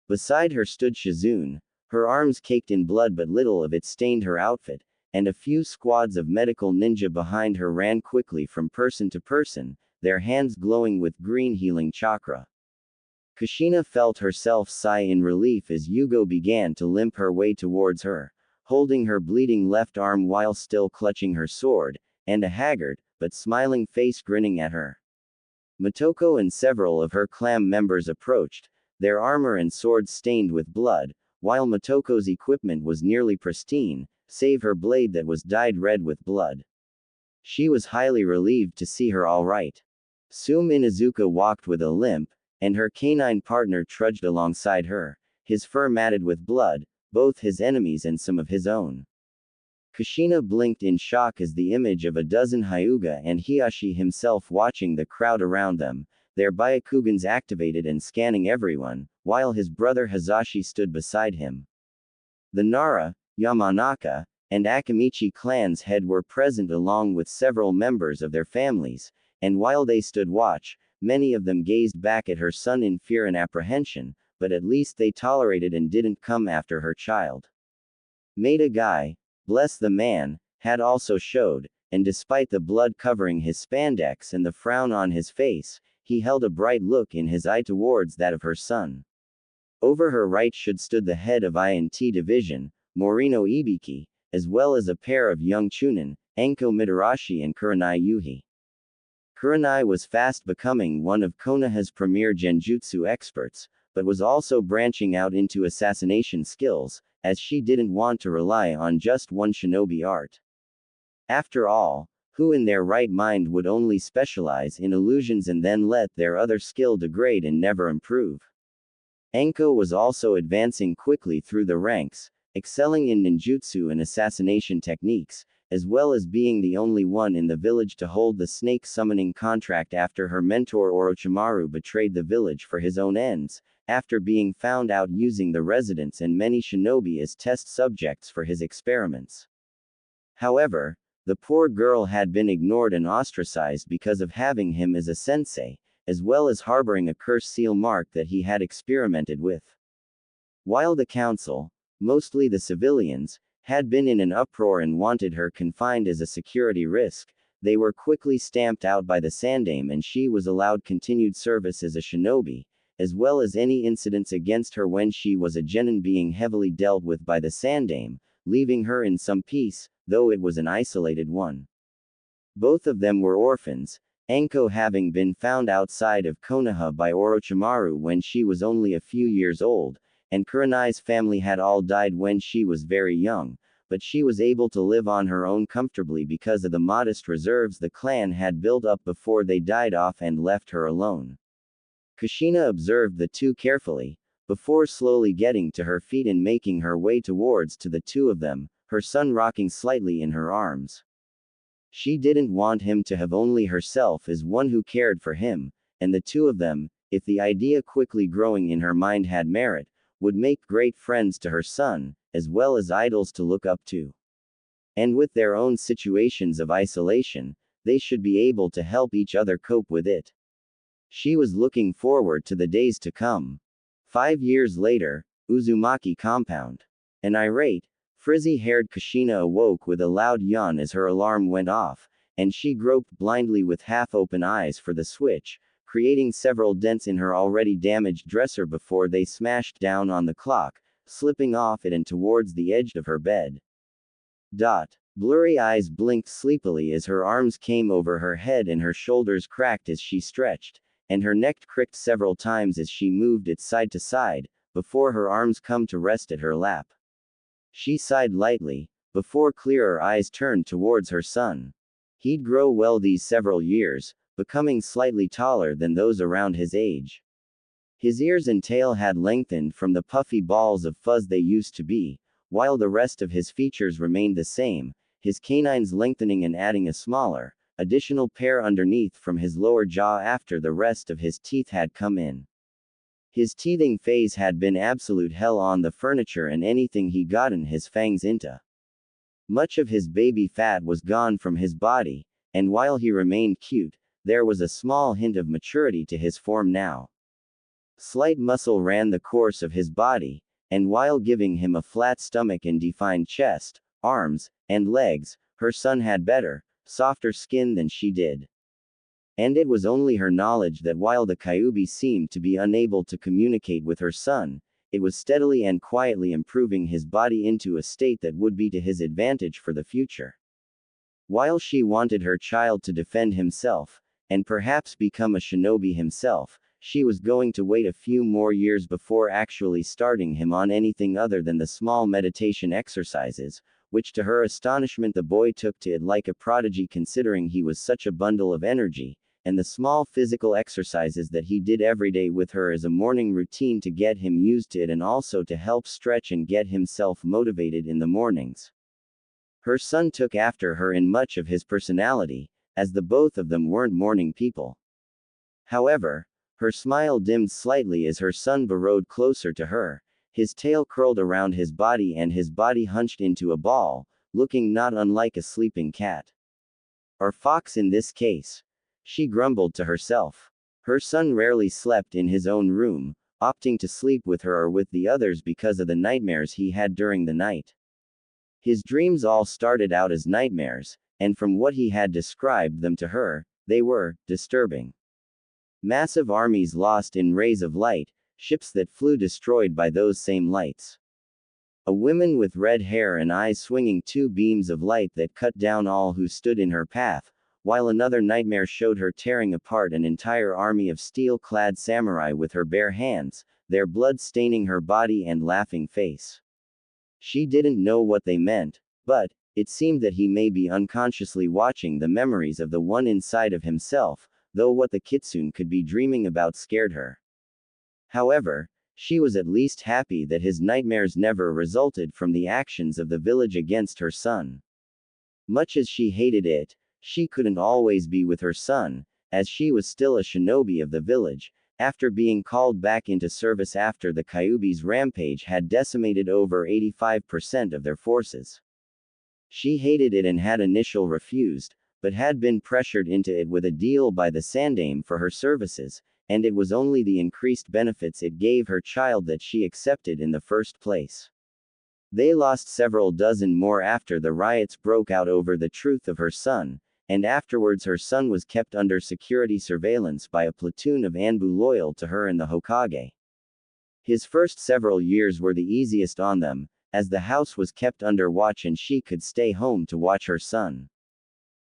Beside her stood Shizune, her arms caked in blood but little of it stained her outfit, and a few squads of medical ninja behind her ran quickly from person to person, their hands glowing with green healing chakra. Kushina felt herself sigh in relief as Yugo began to limp her way towards her, holding her bleeding left arm while still clutching her sword, and a haggard, but smiling face grinning at her. Motoko and several of her clan members approached, their armor and swords stained with blood, while Motoko's equipment was nearly pristine, save her blade that was dyed red with blood. She was highly relieved to see her all right. Sume Inuzuka walked with a limp, and her canine partner trudged alongside her, his fur matted with blood, both his enemies and some of his own. Kushina blinked in shock as the image of a dozen Hyuga and Hiyashi himself watching the crowd around them, their Byakugans activated and scanning everyone, while his brother Hazashi stood beside him. The Nara, Yamanaka, and Akamichi clans head were present along with several members of their families, and while they stood watch, many of them gazed back at her son in fear and apprehension, but at least they tolerated and didn't come after her child. Maeda Guy, bless the man, had also showed, and despite the blood covering his spandex and the frown on his face, he held a bright look in his eye towards that of her son. Over her right stood the head of INT Division, Morino Ibiki, as well as a pair of young Chunin, Enko Mitarashi and Kurenai Yuhi. Kurenai was fast becoming one of Konoha's premier genjutsu experts, but was also branching out into assassination skills, as she didn't want to rely on just one shinobi art. After all, who in their right mind would only specialize in illusions and then let their other skill degrade and never improve? Anko was also advancing quickly through the ranks, excelling in ninjutsu and assassination techniques, as well as being the only one in the village to hold the snake summoning contract after her mentor Orochimaru betrayed the village for his own ends, after being found out using the residents and many shinobi as test subjects for his experiments. However, the poor girl had been ignored and ostracized because of having him as a sensei, as well as harboring a curse seal mark that he had experimented with. While the council, mostly the civilians, had been in an uproar and wanted her confined as a security risk, they were quickly stamped out by the Sandaime and she was allowed continued service as a shinobi, as well as any incidents against her when she was a genin being heavily dealt with by the Sandaime, leaving her in some peace, though it was an isolated one. Both of them were orphans, Anko having been found outside of Konoha by Orochimaru when she was only a few years old, and Kurenai's family had all died when she was very young, but she was able to live on her own comfortably because of the modest reserves the clan had built up before they died off and left her alone. Kushina observed the two carefully, before slowly getting to her feet and making her way towards to the two of them, her son rocking slightly in her arms. She didn't want him to have only herself as one who cared for him, and the two of them, if the idea quickly growing in her mind had merit, would make great friends to her son, as well as idols to look up to. And with their own situations of isolation, they should be able to help each other cope with it. She was looking forward to the days to come. 5 years later, Uzumaki compound. An irate, frizzy-haired Kushina awoke with a loud yawn as her alarm went off, and she groped blindly with half-open eyes for the switch, creating several dents in her already damaged dresser before they smashed down on the clock, slipping off it and towards the edge of her bed. Blurry eyes blinked sleepily as her arms came over her head and her shoulders cracked as she stretched, and her neck cricked several times as she moved it side to side, before her arms come to rest at her lap. She sighed lightly, before clearer eyes turned towards her son. He'd grow well these several years, becoming slightly taller than those around his age. His ears and tail had lengthened from the puffy balls of fuzz they used to be, while the rest of his features remained the same, his canines lengthening and adding a smaller, additional pair underneath from his lower jaw after the rest of his teeth had come in. His teething phase had been absolute hell on the furniture and anything he gotten his fangs into. Much of his baby fat was gone from his body, and while he remained cute, there was a small hint of maturity to his form now. Slight muscle ran the course of his body, and while giving him a flat stomach and defined chest, arms, and legs, her son had better, softer skin than she did. And it was only her knowledge that while the Kyuubi seemed to be unable to communicate with her son, it was steadily and quietly improving his body into a state that would be to his advantage for the future. While she wanted her child to defend himself, and perhaps become a shinobi himself, she was going to wait a few more years before actually starting him on anything other than the small meditation exercises, which to her astonishment the boy took to it like a prodigy considering he was such a bundle of energy, and the small physical exercises that he did every day with her as a morning routine to get him used to it and also to help stretch and get himself motivated in the mornings. Her son took after her in much of his personality, as the both of them weren't morning people. However, her smile dimmed slightly as her son burrowed closer to her, his tail curled around his body and his body hunched into a ball, looking not unlike a sleeping cat. Or fox in this case. She grumbled to herself. Her son rarely slept in his own room, opting to sleep with her or with the others because of the nightmares he had during the night. His dreams all started out as nightmares, and from what he had described them to her, they were disturbing. Massive armies lost in rays of light, ships that flew destroyed by those same lights. A woman with red hair and eyes swinging two beams of light that cut down all who stood in her path, while another nightmare showed her tearing apart an entire army of steel-clad samurai with her bare hands, their blood staining her body and laughing face. She didn't know what they meant, but it seemed that he may be unconsciously watching the memories of the one inside of himself, though what the kitsune could be dreaming about scared her. However, she was at least happy that his nightmares never resulted from the actions of the village against her son. Much as she hated it, she couldn't always be with her son, as she was still a shinobi of the village, after being called back into service after the Kyuubi's rampage had decimated over 85% of their forces. She hated it and had initially refused, but had been pressured into it with a deal by the Sandaime for her services, and it was only the increased benefits it gave her child that she accepted in the first place. They lost several dozen more after the riots broke out over the truth of her son, and afterwards her son was kept under security surveillance by a platoon of Anbu loyal to her and the Hokage. His first several years were the easiest on them, as the house was kept under watch and she could stay home to watch her son.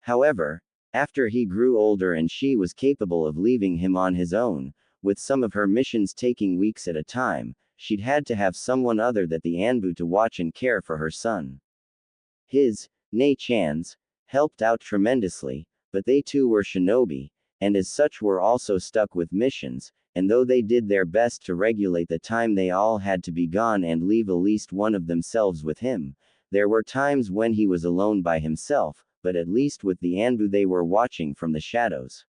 However, after he grew older and she was capable of leaving him on his own, with some of her missions taking weeks at a time, she'd had to have someone other than the Anbu to watch and care for her son. His, Nei-chan's, helped out tremendously, but they too were shinobi, and as such were also stuck with missions, and though they did their best to regulate the time they all had to be gone and leave at least one of themselves with him, there were times when he was alone by himself, but at least with the Anbu they were watching from the shadows.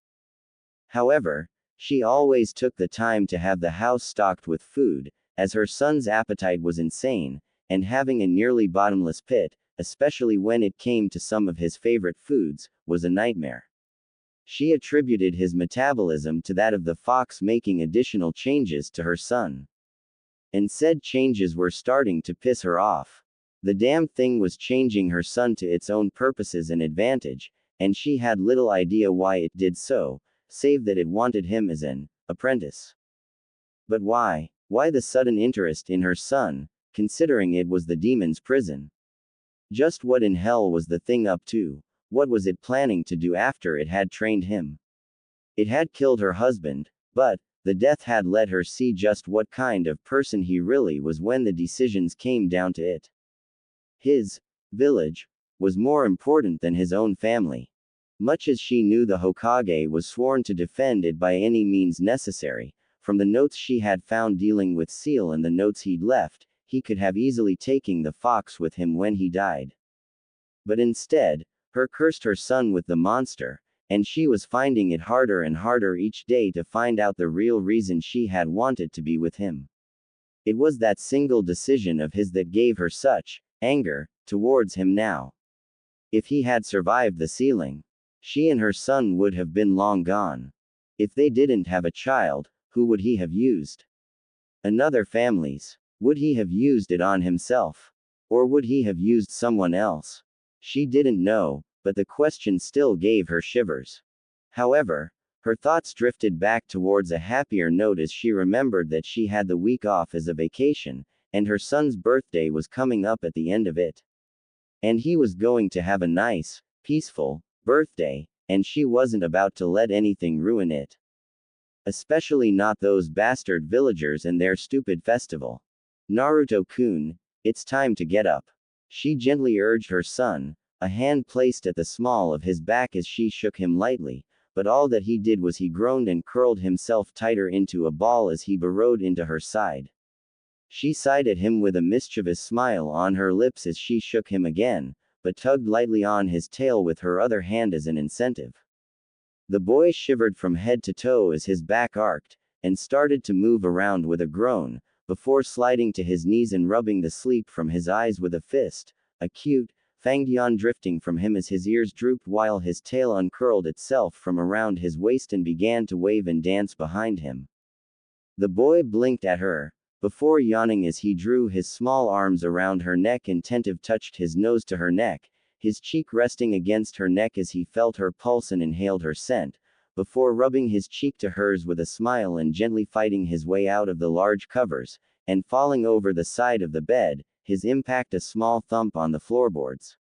However, she always took the time to have the house stocked with food, as her son's appetite was insane, and having a nearly bottomless pit, especially when it came to some of his favorite foods, was a nightmare. She attributed his metabolism to that of the fox making additional changes to her son. And said changes were starting to piss her off. The damn thing was changing her son to its own purposes and advantage, and she had little idea why it did so, save that it wanted him as an apprentice. But why? Why the sudden interest in her son, considering it was the demon's prison? Just what in hell was the thing up to? What was it planning to do after it had trained him? It had killed her husband, but the death had let her see just what kind of person he really was when the decisions came down to it. His village was more important than his own family. Much as she knew the Hokage was sworn to defend it by any means necessary, from the notes she had found dealing with Seal and the notes he'd left, he could have easily taken the fox with him when he died. But instead, her cursed her son with the monster, and she was finding it harder and harder each day to find out the real reason she had wanted to be with him. It was that single decision of his that gave her such anger towards him now. If he had survived the sealing, she and her son would have been long gone. If they didn't have a child, who would he have used? Another family's. Would he have used it on himself? Or would he have used someone else? She didn't know, but the question still gave her shivers. However, her thoughts drifted back towards a happier note as she remembered that she had the week off as a vacation, and her son's birthday was coming up at the end of it. And he was going to have a nice, peaceful birthday, and she wasn't about to let anything ruin it. Especially not those bastard villagers and their stupid festival. Naruto-kun, it's time to get up. She gently urged her son, a hand placed at the small of his back as she shook him lightly, but all that he did was he groaned and curled himself tighter into a ball as he burrowed into her side. She sighed at him with a mischievous smile on her lips as she shook him again, but tugged lightly on his tail with her other hand as an incentive. The boy shivered from head to toe as his back arced, and started to move around with a groan, before sliding to his knees and rubbing the sleep from his eyes with a fist, a cute, fanged yawn drifting from him as his ears drooped while his tail uncurled itself from around his waist and began to wave and dance behind him. The boy blinked at her, before yawning as he drew his small arms around her neck and tentatively touched his nose to her neck, his cheek resting against her neck as he felt her pulse and inhaled her scent, before rubbing his cheek to hers with a smile and gently fighting his way out of the large covers, and falling over the side of the bed, his impact a small thump on the floorboards.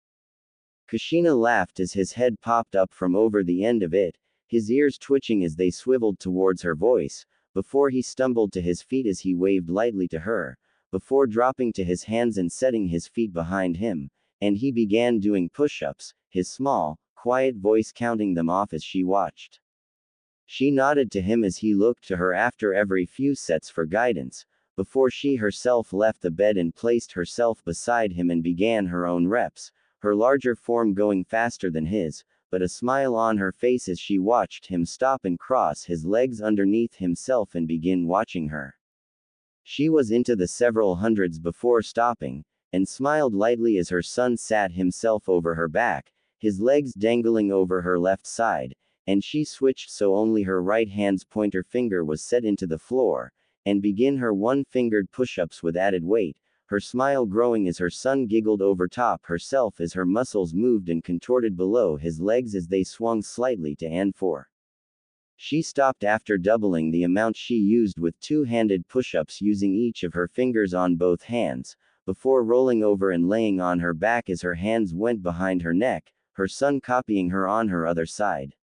Kushina laughed as his head popped up from over the end of it, his ears twitching as they swiveled towards her voice, before he stumbled to his feet as he waved lightly to her, before dropping to his hands and setting his feet behind him, and he began doing push-ups, his small, quiet voice counting them off as she watched. She nodded to him as he looked to her after every few sets for guidance, before she herself left the bed and placed herself beside him and began her own reps, her larger form going faster than his, but a smile on her face as she watched him stop and cross his legs underneath himself and begin watching her. She was into the several hundreds before stopping, and smiled lightly as her son sat himself over her back, his legs dangling over her left side, and she switched so only her right hand's pointer finger was set into the floor, and begin her one-fingered push-ups with added weight, her smile growing as her son giggled over top herself as her muscles moved and contorted below his legs as they swung slightly to and for. She stopped after doubling the amount she used with two-handed push-ups using each of her fingers on both hands, before rolling over and laying on her back as her hands went behind her neck, her son copying her on her other side.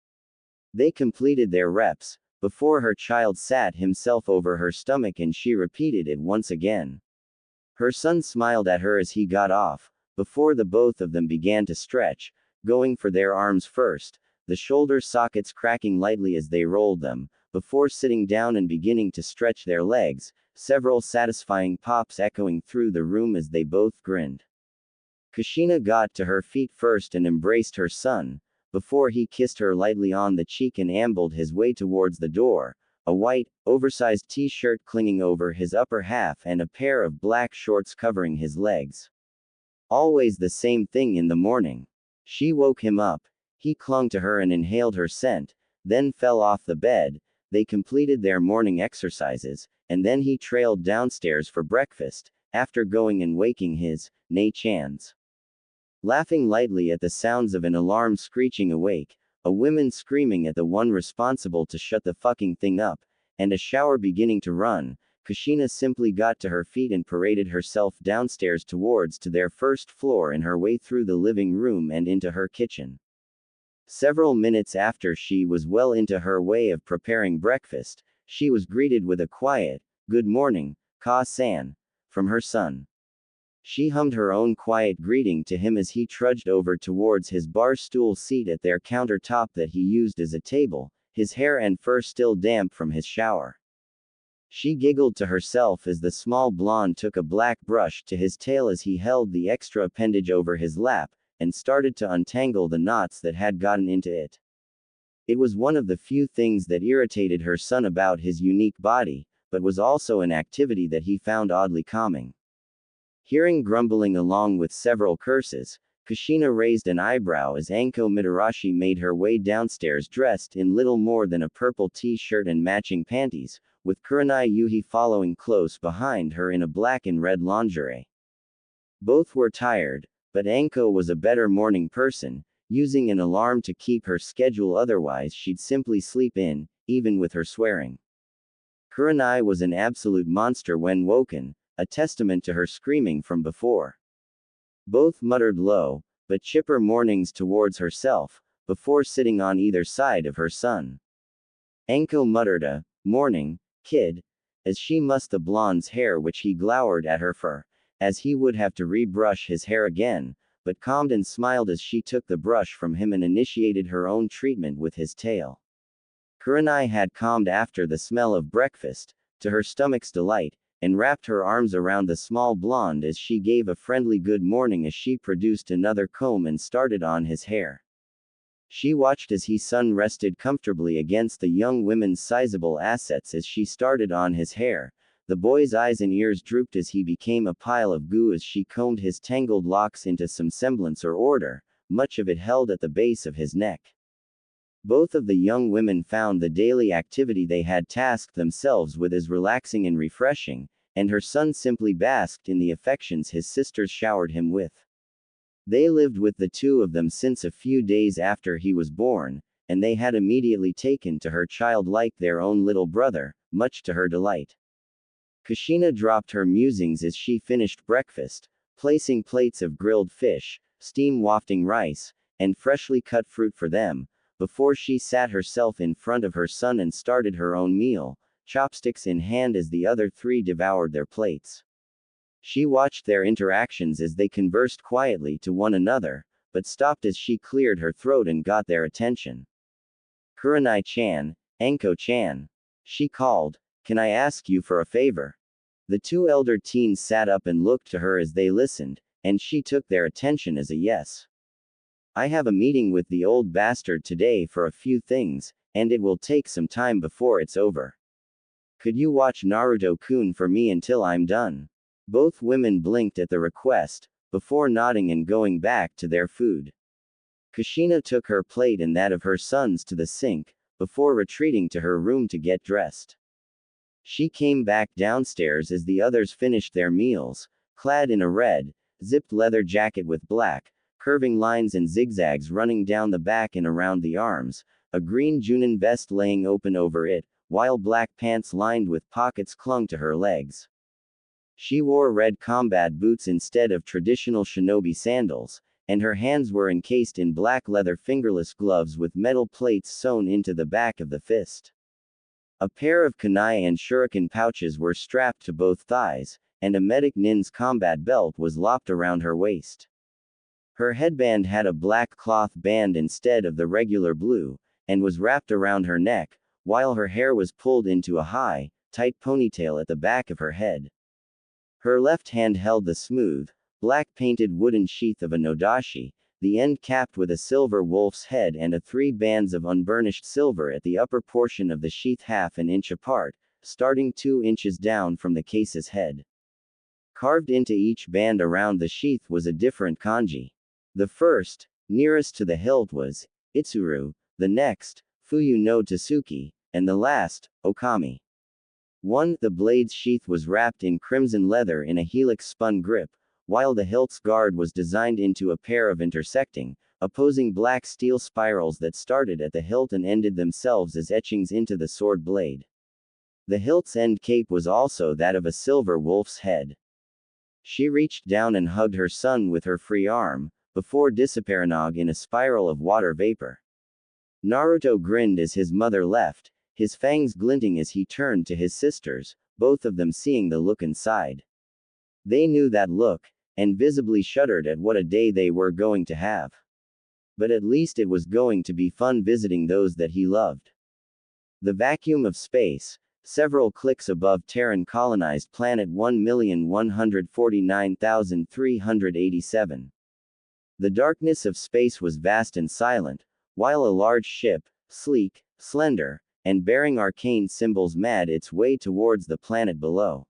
They completed their reps, before her child sat himself over her stomach and she repeated it once again. Her son smiled at her as he got off, before the both of them began to stretch, going for their arms first, the shoulder sockets cracking lightly as they rolled them, before sitting down and beginning to stretch their legs, several satisfying pops echoing through the room as they both grinned. Kushina got to her feet first and embraced her son, before he kissed her lightly on the cheek and ambled his way towards the door, a white, oversized t-shirt clinging over his upper half and a pair of black shorts covering his legs. Always the same thing in the morning. She woke him up, he clung to her and inhaled her scent, then fell off the bed. They completed their morning exercises, and then he trailed downstairs for breakfast, after going and waking his, Nei-chans. Laughing lightly at the sounds of an alarm screeching awake, a woman screaming at the one responsible to shut the fucking thing up, and a shower beginning to run, Kushina simply got to her feet and paraded herself downstairs towards to their first floor in her way through the living room and into her kitchen. Several minutes after she was well into her way of preparing breakfast, she was greeted with a quiet, "Good morning, Ka-san," from her son. She hummed her own quiet greeting to him as he trudged over towards his bar stool seat at their countertop that he used as a table, his hair and fur still damp from his shower. She giggled to herself as the small blonde took a black brush to his tail as he held the extra appendage over his lap, and started to untangle the knots that had gotten into it. It was one of the few things that irritated her son about his unique body, but was also an activity that he found oddly calming. Hearing grumbling along with several curses, Kushina raised an eyebrow as Anko Mitarashi made her way downstairs dressed in little more than a purple t-shirt and matching panties, with Kurenai Yuhi following close behind her in a black and red lingerie. Both were tired, but Anko was a better morning person, using an alarm to keep her schedule, otherwise she'd simply sleep in, even with her swearing. Kurenai was an absolute monster when woken, a testament to her screaming from before. Both muttered low, but chipper mornings towards herself, before sitting on either side of her son. Anko muttered a, "Morning, kid," as she mussed the blonde's hair which he glowered at her for, as he would have to rebrush his hair again, but calmed and smiled as she took the brush from him and initiated her own treatment with his tail. Kurenai had calmed after the smell of breakfast, to her stomach's delight, and wrapped her arms around the small blonde as she gave a friendly good morning as she produced another comb and started on his hair. She watched as his son rested comfortably against the young woman's sizable assets as she started on his hair. The boy's eyes and ears drooped as he became a pile of goo as she combed his tangled locks into some semblance or order, much of it held at the base of his neck. Both of the young women found the daily activity they had tasked themselves with as relaxing and refreshing, and her son simply basked in the affections his sisters showered him with. They lived with the two of them since a few days after he was born, and they had immediately taken to her child like their own little brother, much to her delight. Kushina dropped her musings as she finished breakfast, placing plates of grilled fish, steam-wafting rice, and freshly cut fruit for them, before she sat herself in front of her son and started her own meal, chopsticks in hand as the other three devoured their plates. She watched their interactions as they conversed quietly to one another, but stopped as she cleared her throat and got their attention. Kurenai-chan, Anko-chan. She called, "Can I ask you for a favor?" The two elder teens sat up and looked to her as they listened, and she took their attention as a yes. "I have a meeting with the old bastard today for a few things, and it will take some time before it's over. Could you watch Naruto-kun for me until I'm done?" Both women blinked at the request, before nodding and going back to their food. Kushina took her plate and that of her sons to the sink, before retreating to her room to get dressed. She came back downstairs as the others finished their meals, clad in a red, zipped leather jacket with black, curving lines and zigzags running down the back and around the arms, a green Junin vest laying open over it, while black pants lined with pockets clung to her legs. She wore red combat boots instead of traditional shinobi sandals, and her hands were encased in black leather fingerless gloves with metal plates sewn into the back of the fist. A pair of kunai and shuriken pouches were strapped to both thighs, and a medic nin's combat belt was lopped around her waist. Her headband had a black cloth band instead of the regular blue, and was wrapped around her neck, while her hair was pulled into a high, tight ponytail at the back of her head. Her left hand held the smooth, black-painted wooden sheath of a nodashi, the end capped with a silver wolf's head and 3 bands of unburnished silver at the upper portion of the sheath half an inch apart, starting 2 inches down from the case's head. Carved into each band around the sheath was a different kanji. The first, nearest to the hilt was Itsuru, the next, Fuyu no Tsuki, and the last, Okami. 1. The blade's sheath was wrapped in crimson leather in a helix-spun grip, while the hilt's guard was designed into a pair of intersecting, opposing black steel spirals that started at the hilt and ended themselves as etchings into the sword blade. The hilt's end cape was also that of a silver wolf's head. She reached down and hugged her son with her free arm, before disappearing in a spiral of water vapor. Naruto grinned as his mother left, his fangs glinting as he turned to his sisters, both of them seeing the look inside. They knew that look, and visibly shuddered at what a day they were going to have. But at least it was going to be fun visiting those that he loved. The vacuum of space, several clicks above Terran colonized planet 1,149,387. The darkness of space was vast and silent, while a large ship, sleek, slender, and bearing arcane symbols made its way towards the planet below.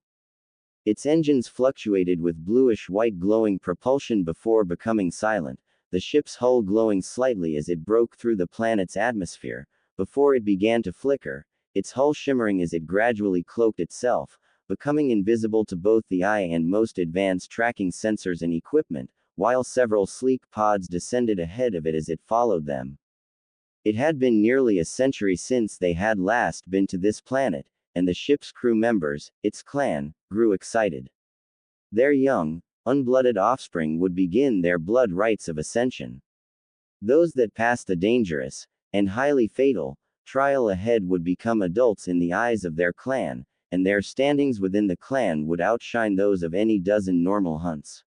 Its engines fluctuated with bluish-white glowing propulsion before becoming silent, the ship's hull glowing slightly as it broke through the planet's atmosphere, before it began to flicker, its hull shimmering as it gradually cloaked itself, becoming invisible to both the eye and most advanced tracking sensors and equipment, while several sleek pods descended ahead of it as it followed them. It had been nearly a century since they had last been to this planet, and the ship's crew members, its clan, grew excited. Their young, unblooded offspring would begin their blood rites of ascension. Those that passed the dangerous, and highly fatal, trial ahead would become adults in the eyes of their clan, and their standings within the clan would outshine those of any dozen normal hunts.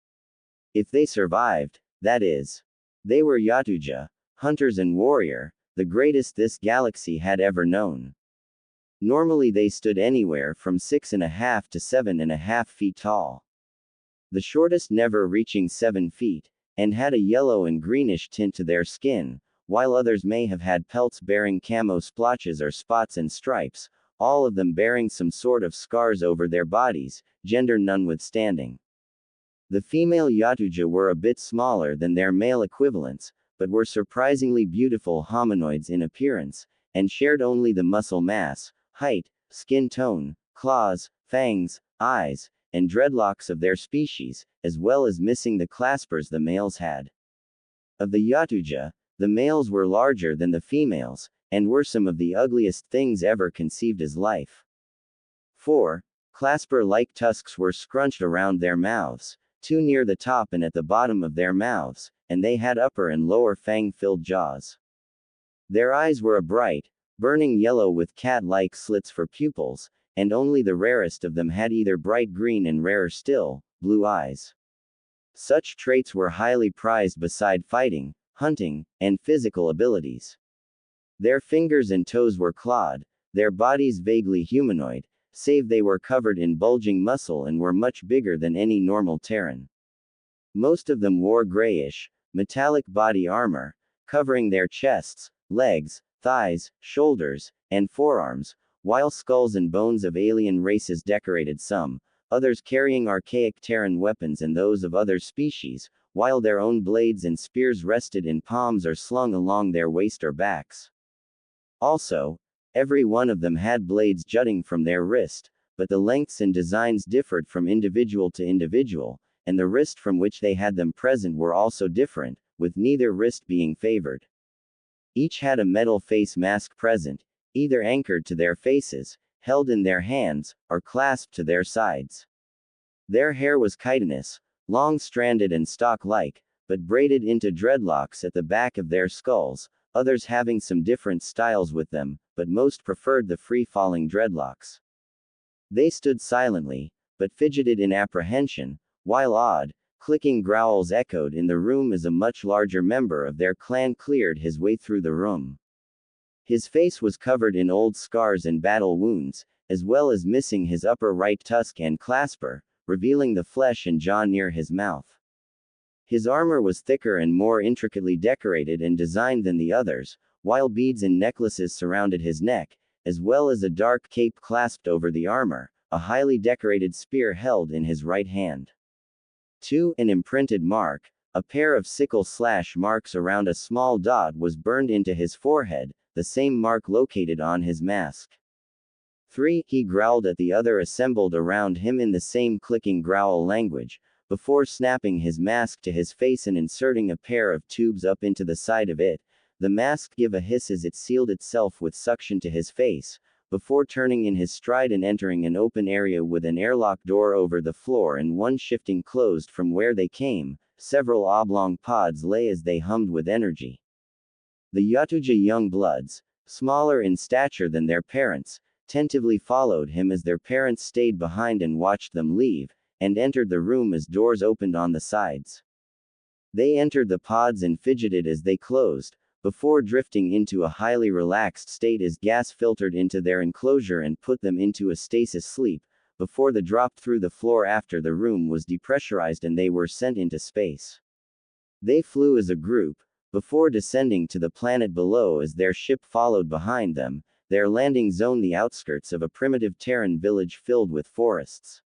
If they survived, that is. They were Yautja, hunters and warrior, the greatest this galaxy had ever known. Normally they stood anywhere from 6.5 to 7.5 feet tall. The shortest never reaching 7 feet, and had a yellow and greenish tint to their skin, while others may have had pelts bearing camo splotches or spots and stripes, all of them bearing some sort of scars over their bodies, gender notwithstanding. The female Yautja were a bit smaller than their male equivalents, but were surprisingly beautiful hominoids in appearance, and shared only the muscle mass, height, skin tone, claws, fangs, eyes, and dreadlocks of their species, as well as missing the claspers the males had. Of the Yautja, the males were larger than the females, and were some of the ugliest things ever conceived as life. 4. Clasper-like tusks were scrunched around their mouths, 2 near the top and at the bottom of their mouths, and they had upper and lower fang-filled jaws. Their eyes were a bright, burning yellow with cat-like slits for pupils, and only the rarest of them had either bright green and rarer still, blue eyes. Such traits were highly prized beside fighting, hunting, and physical abilities. Their fingers and toes were clawed, their bodies vaguely humanoid, save they were covered in bulging muscle and were much bigger than any normal Terran. Most of them wore grayish, metallic body armor, covering their chests, legs, thighs, shoulders, and forearms, while skulls and bones of alien races decorated some, others carrying archaic Terran weapons and those of other species, while their own blades and spears rested in palms or slung along their waist or backs. Also, every one of them had blades jutting from their wrist, but the lengths and designs differed from individual to individual, and the wrist from which they had them present were also different, with neither wrist being favored. Each had a metal face mask present, either anchored to their faces, held in their hands, or clasped to their sides. Their hair was chitinous, long-stranded and stalk-like, but braided into dreadlocks at the back of their skulls, others having some different styles with them, but most preferred the free-falling dreadlocks. They stood silently, but fidgeted in apprehension, while odd, clicking growls echoed in the room as a much larger member of their clan cleared his way through the room. His face was covered in old scars and battle wounds, as well as missing his upper right tusk and clasper, revealing the flesh and jaw near his mouth. His armor was thicker and more intricately decorated and designed than the others, while beads and necklaces surrounded his neck, as well as a dark cape clasped over the armor, a highly decorated spear held in his right hand. 2. An imprinted mark, a pair of sickle/slash marks around a small dot was burned into his forehead, the same mark located on his mask. 3. He growled at the other assembled around him in the same clicking growl language, before snapping his mask to his face and inserting a pair of tubes up into the side of it. The mask gave a hiss as it sealed itself with suction to his face, before turning in his stride and entering an open area with an airlock door over the floor and one shifting closed from where they came. Several oblong pods lay as they hummed with energy. The Yautja young bloods, smaller in stature than their parents, tentatively followed him as their parents stayed behind and watched them leave, and entered the room as doors opened on the sides. They entered the pods and fidgeted as they closed, before drifting into a highly relaxed state as gas filtered into their enclosure and put them into a stasis sleep, before the drop through the floor after the room was depressurized and they were sent into space. They flew as a group, before descending to the planet below as their ship followed behind them, their landing zone the outskirts of a primitive Terran village filled with forests.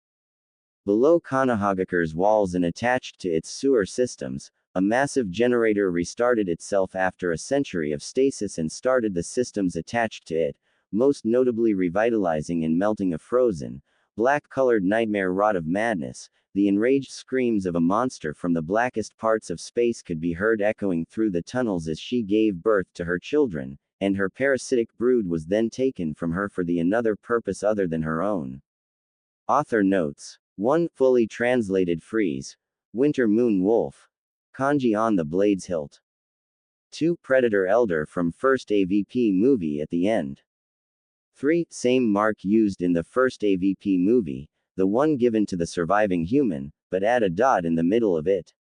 Below Kanahagakur's walls and attached to its sewer systems, a massive generator restarted itself after a century of stasis and started the systems attached to it, most notably revitalizing and melting a frozen, black-colored nightmare rod of madness. The enraged screams of a monster from the blackest parts of space could be heard echoing through the tunnels as she gave birth to her children, and her parasitic brood was then taken from her for another purpose other than her own. Author notes. 1. Fully translated Freeze. Winter Moon Wolf. Kanji on the blade's hilt. 2. Predator Elder from first AVP movie at the end. 3. Same mark used in the first AVP movie, the one given to the surviving human, but add a dot in the middle of it.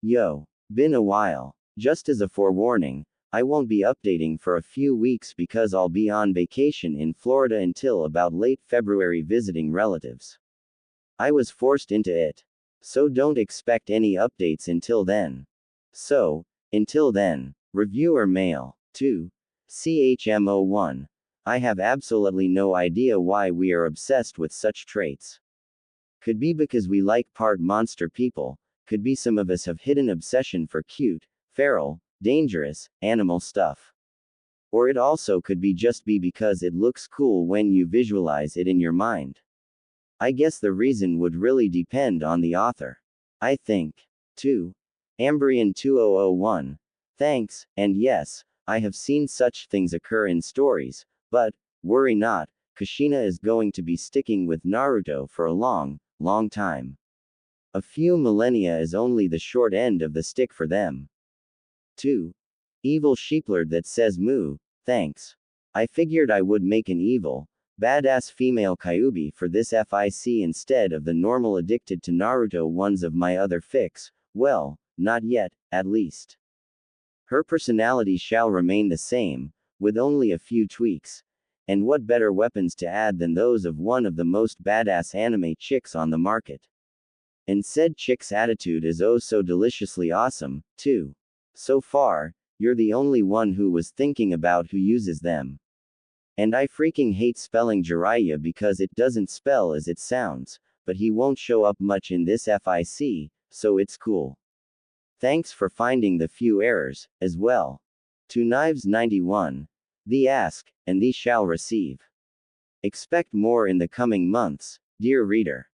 Yo. Been a while. Just as a forewarning, I won't be updating for a few weeks because I'll be on vacation in Florida until about late February visiting relatives. I was forced into it. So don't expect any updates until then. So, until then, reviewer mail. 2. CHMO1. I have absolutely no idea why we are obsessed with such traits. Could be because we like part monster people, could be some of us have hidden obsession for cute, feral, dangerous, animal stuff. Or it also could be just because it looks cool when you visualize it in your mind. I guess the reason would really depend on the author. I think. 2. Ambrian 2001. Thanks, and yes, I have seen such things occur in stories, but, worry not, Kushina is going to be sticking with Naruto for a long, long time. A few millennia is only the short end of the stick for them. 2. Evil sheeplord that says moo, thanks. I figured I would make an evil, Badass female Kyuubi for this FIC instead of the normal addicted to Naruto ones of my other fics, well, not yet, at least. Her personality shall remain the same, with only a few tweaks. And what better weapons to add than those of one of the most badass anime chicks on the market. And said chick's attitude is oh so deliciously awesome, too. So far, you're the only one who was thinking about who uses them. And I freaking hate spelling Jiraiya because it doesn't spell as it sounds, but he won't show up much in this FIC, so it's cool. Thanks for finding the few errors, as well. To Knives 91. Thee ask, and thee shall receive. Expect more in the coming months, dear reader.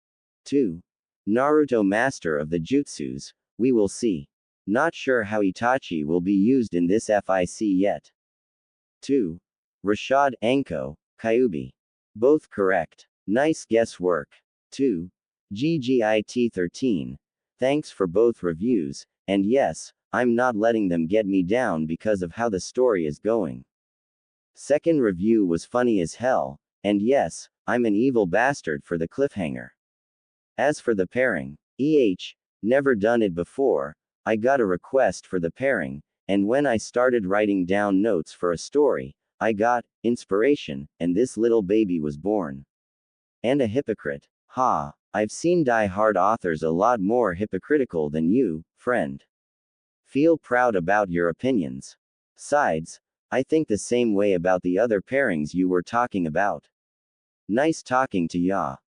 2. Naruto Master of the Jutsus, we will see. Not sure how Itachi will be used in this FIC yet. 2. Rashad Anko, Kyuubi. Both correct. Nice guesswork. 2. GGIT13. Thanks for both reviews, and yes, I'm not letting them get me down because of how the story is going. Second review was funny as hell, and yes, I'm an evil bastard for the cliffhanger. As for the pairing, never done it before, I got a request for the pairing, and when I started writing down notes for a story, I got inspiration, and this little baby was born. And a hypocrite. Ha, I've seen die-hard authors a lot more hypocritical than you, friend. Feel proud about your opinions. Sides, I think the same way about the other pairings you were talking about. Nice talking to ya.